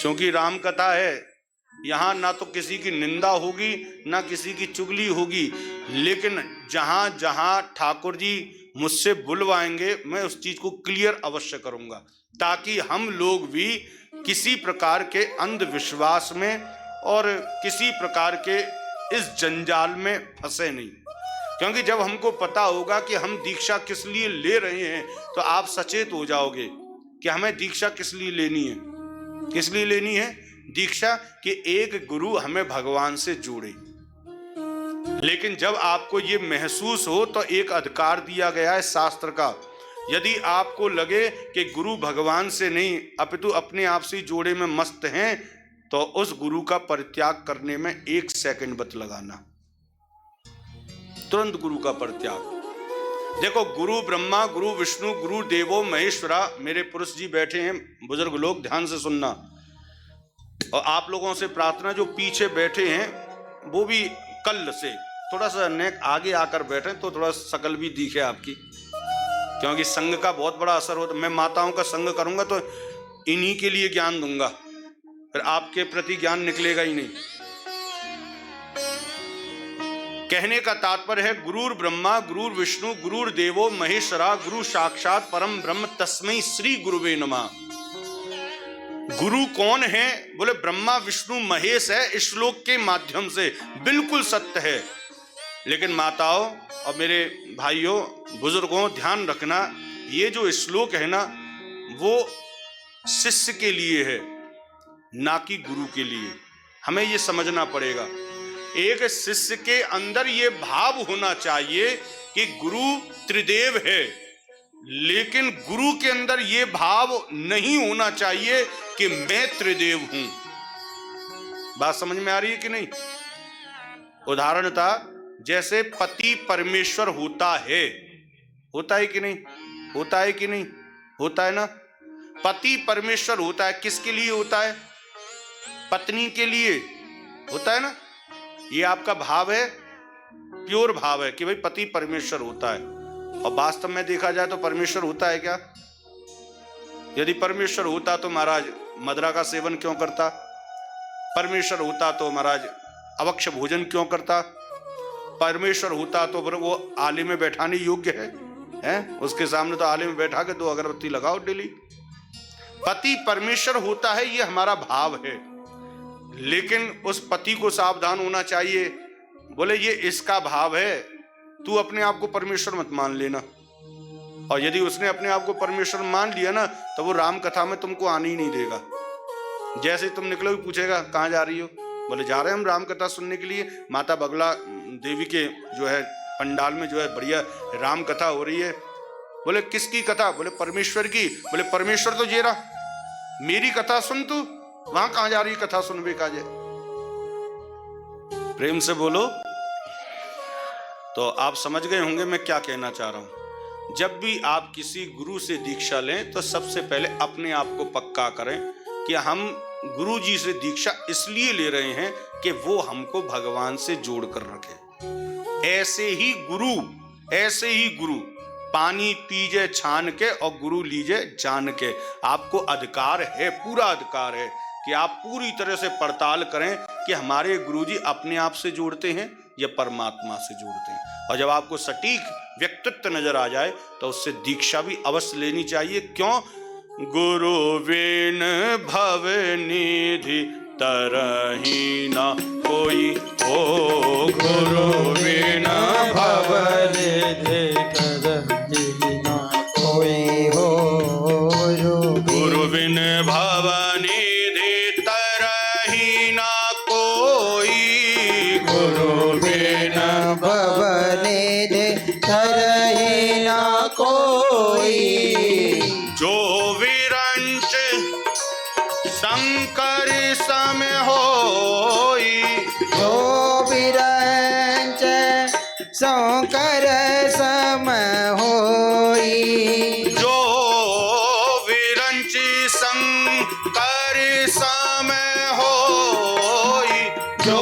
क्योंकि राम कथा है, यहाँ ना तो किसी की निंदा होगी ना किसी की चुगली होगी, लेकिन जहाँ जहाँ ठाकुर जी मुझसे बुलवाएंगे मैं उस चीज को क्लियर अवश्य करूंगा, ताकि हम लोग भी किसी प्रकार के अंधविश्वास में और किसी प्रकार के इस जंजाल में फंसे नहीं। क्योंकि जब हमको पता होगा कि हम दीक्षा किस लिए ले रहे हैं तो आप सचेत हो जाओगे कि हमें दीक्षा किस लिए लेनी है। किस लिए लेनी है दीक्षा? कि एक गुरु हमें भगवान से जोड़े। लेकिन जब आपको ये महसूस हो तो एक अधिकार दिया गया है शास्त्र का, यदि आपको लगे कि गुरु भगवान से नहीं अपितु अपने आप से जोड़े में मस्त हैं, तो उस गुरु का परित्याग करने में 1 सेकंड मत लगाना, तुरंत गुरु का परित्याग। देखो, गुरु ब्रह्मा, गुरु विष्णु, गुरु देवो महेश्वरा। मेरे पुरुष जी बैठे हैं, बुजुर्ग लोग, ध्यान से सुनना। और आप लोगों से प्रार्थना, जो पीछे बैठे हैं वो भी कल से थोड़ा सा नेक आगे आकर बैठे तो थोड़ा शकल भी दिखे आपकी, क्योंकि संघ का बहुत बड़ा असर होता है। मैं माताओं का संघ करूंगा तो इन्हीं के लिए ज्ञान दूंगा, फिर आपके प्रति ज्ञान निकलेगा ही नहीं। कहने का तात्पर्य है गुरुर ब्रह्मा, गुरुर विष्णु, गुरुर देवो महेश्वरा, गुरु साक्षात परम ब्रह्म तस्मै श्री गुरुवे नमः। गुरु कौन है? बोले ब्रह्मा विष्णु महेश है। इस श्लोक के माध्यम से बिल्कुल सत्य है। लेकिन माताओं और मेरे भाइयों बुजुर्गों, ध्यान रखना, ये जो श्लोक है ना वो शिष्य के लिए है, ना कि गुरु के लिए। हमें ये समझना पड़ेगा। एक शिष्य के अंदर ये भाव होना चाहिए कि गुरु त्रिदेव है, लेकिन गुरु के अंदर ये भाव नहीं होना चाहिए कि मैं त्रिदेव हूं। बात समझ में आ रही है कि नहीं? उदाहरण था, जैसे पति परमेश्वर होता है कि नहीं? होता है कि नहीं? होता है ना। पति परमेश्वर होता है, किसके लिए होता है? पत्नी के लिए होता है ना। ये आपका भाव है, प्योर भाव है कि भाई पति परमेश्वर होता है। और वास्तव में देखा जाए तो परमेश्वर होता है क्या? यदि परमेश्वर होता तो महाराज मदिरा का सेवन क्यों करता? परमेश्वर होता तो महाराज अवक्ष भोजन क्यों करता? परमेश्वर होता तो वो आले में बैठाने योग्य है? उसके सामने तो आले में बैठा के 2 अगरबत्ती लगाओ डेली। पति परमेश्वर होता है, ये हमारा भाव है। लेकिन उस पति को सावधान होना चाहिए। बोले ये इसका भाव है, तू अपने आप को परमेश्वर मत मान लेना। और यदि उसने अपने आप को परमेश्वर मान लिया ना तो वो राम कथा में तुमको आने ही नहीं देगा। जैसे तुम निकलोगे पूछेगा कहाँ जा रही हो? बोले जा रहे हैं हम राम कथा सुनने के लिए, माता बगला देवी के जो है पंडाल में जो है बढ़िया राम कथा हो रही है। बोले किसकी कथा? बोले परमेश्वर की। बोले परमेश्वर तो जे रहा, मेरी कथा सुन, तू वहां कहां जा रही कथा सुनबे काजे? प्रेम से बोलो। तो आप समझ गए होंगे मैं क्या कहना चाह रहा हूं। जब भी आप किसी गुरु से दीक्षा लें तो सबसे पहले अपने आप को पक्का करें कि हम गुरु जी से दीक्षा इसलिए ले रहे हैं कि वो हमको भगवान से जोड़ कर रखे। ऐसे ही गुरु पानी पीजे छान के और गुरु लीजे जान के। आपको अधिकार है, पूरा अधिकार है कि आप पूरी तरह से पड़ताल करें कि हमारे गुरुजी अपने आप से जोड़ते हैं या परमात्मा से जोड़ते हैं। और जब आपको सटीक व्यक्तित्व नजर आ जाए तो उससे दीक्षा भी अवश्य लेनी चाहिए। क्यों? गुरु बिन भव निधि तरही ना कोई, ओ गुरु बिन भव निधि तरही ना कोई हो। गुरु बिन भव निधि तरही ना कोई, गुरु बिन भव निधि तरही ना कोई। जो विरंच शंकर सम होई, जो विरंच शंकर सम होई। जो विरंच शंकर सम होई, जो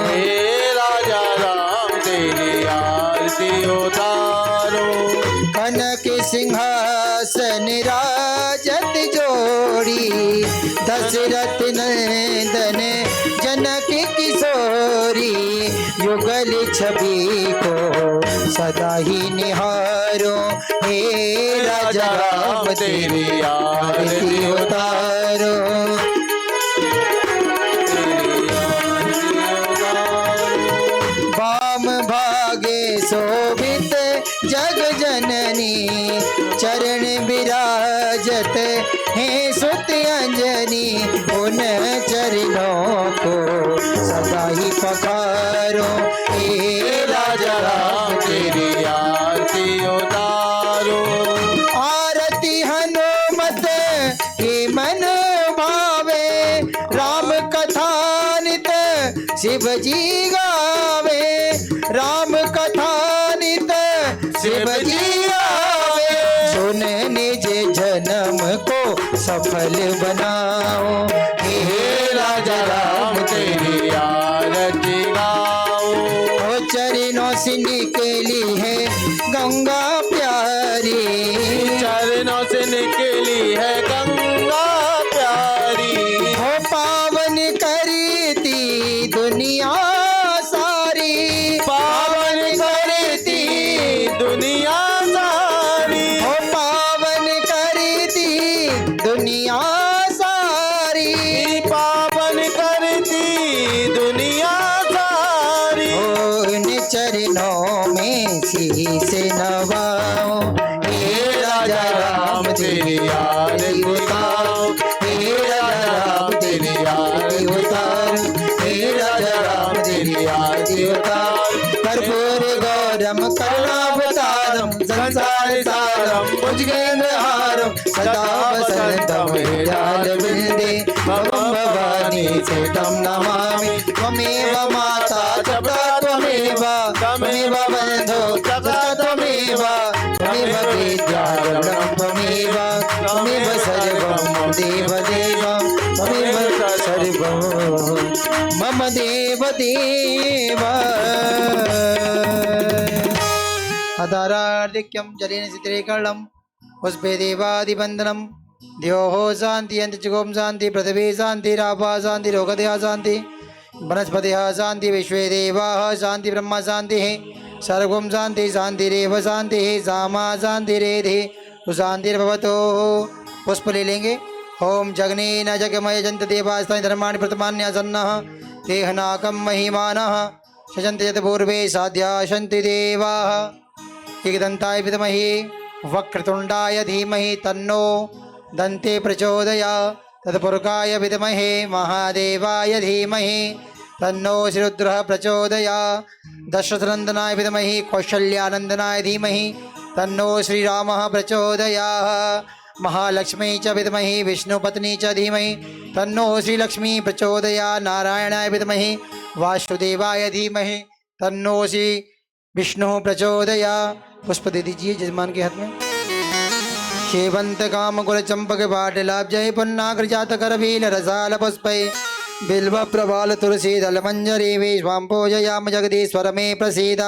किशोरी युगल छवि को सदा ही निहारो। हे राजा राम तेरी आरती उतारो। वाम भागे शोभित जग जननी चरण विराजत हे सुत अंजनी। उन चरणों को सदा ही पखारो। हे राजा राम तेरी आरती उतारो। आरती हनुमत के मन भावे राम कथा नित शिव जी गावे। राम कथा नित शिव जी गावे। सुन निज जन्म को सफल बनाओ। हे राजा राम तेरी आरती गाओ। चरणों से निकली है गंगा प्यारी। चरणों से निकली है गंगा प्यारी। हो पावन करती दुनिया सारी। पावन करती दुनिया सारी। हो पावन करती दुनिया सारी। पावन करती दुनिया सारी। हो इन चरणों में शीश नवाओ। हे राजा राम तेरी आरती उतारो। हे राजा राम तेरी आरती उतारो। हे राजा राम तेरी आरती उतारो। कर्पूर गौरम करुणावतारम संसार सारम भुजगेन्द्रहारम सदा वसंतम हृदयारविंदे मम भवानी सेतम नमामि। त्वमेव माता च पिता त्वमेव त्वमेव बन्धो च त्वमेव त्वमेव विद्यारम्भं त्वमेव त्वमेव सर्वं देवदेव त्वमेव सर्वं मम देवदेव। अदारार्धिक्यं जलेन चित्रीकरणं पुष्पे देवादिवन्दनं। द्योः शान्ति अन्तरिक्षगों शान्ति पृथिवी शान्ति रापः शान्ति लोकदेहा शान्ति वनस्पतयः शान्ति विश्वे देवाः शान्ति ब्रह्म शान्तिः सर्वं शान्ति शान्तिरेव शान्तिः सामा शान्तिरेधि शान्तिर्भवतु। पुष्प ले लेंगे। ओम जगनेन जगमय जंत देवास्तानि धर्माणि प्रथमान्यासन्नः देहनाकं महिमानः सजन्ति यत् पूर्वे साध्यासन्ति देवाः। एकदन्ताय विद्महे वक्रतुण्डाय धीमहि तन्नो दन्ते प्रचोदयात्। तत्पुरुषाय विद्महे महादेवाय धीमहि तन्नो श्रीरुद्रः प्रचोदयात्। दशरथनन्दनाय विद्महे कौशल्यानन्दनाय धीमहि तन्नो श्रीरामः प्रचोदयात्। महालक्ष्मी च विद्महे विष्णुपत्नी च धीमहि तन्नो श्रीलक्ष्मी प्रचोदयात्। नारायणाय विद्महे वासुदेवाय धीमहि तन्नो श्री विष्णु प्रचोदयात्। पुष्प दे दीजिए जजमान के हाथ में। शेवंत काम कुल चंपक पाटलाभ जय पुन्नाग्र जात करवील रसाल पुष्पै बिल्व प्रबाल तुलसी दल मंजरी विश्वाम पूजयाम जगदीश्वर में प्रसीद।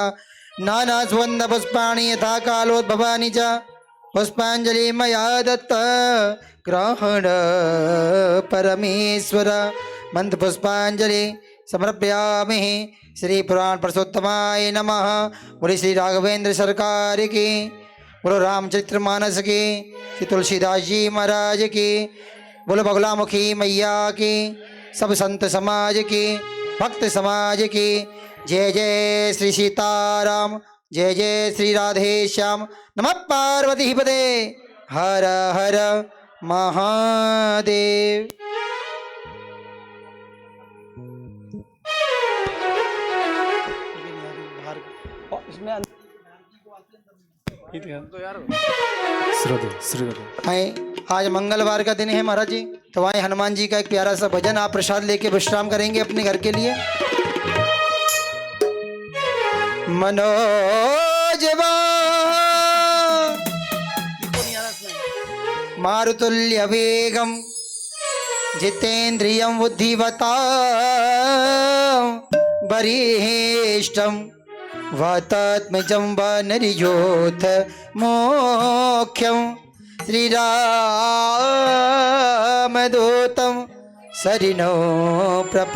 नाना सुगंध पुष्पाणि यथा कालोद्भवानि च पुष्पांजलि मया दत्त ग्रहण परमेश्वर। मंत्र पुष्पांजलि समर्पयामि। श्री पुराण पुरुषोत्तमाय नमः। बोले श्री राघवेंद्र सरकार की, बोलो रामचरित्र मानस की, श्री तुलसीदास जी महाराज की, बोलो बगुलामुखी मैया की, सब संत समाज की, भक्त समाज की। जय जय श्री सीताराम, जय जय श्री राधे श्याम। नमः पार्वती पदे हर हर महादेव। आए आज मंगलवार का दिन है महाराज जी, तो आए हनुमान जी का एक प्यारा सा भजन आप प्रसाद लेके विश्राम करेंगे अपने घर के लिए। मनोजवा मारुतुल्य वेगम जितेन्द्रियं बुद्धिवता वरिष्ठम वातात्मजं वानरयोथ मोक्षं श्रीरामदूतं सरिणो प्रप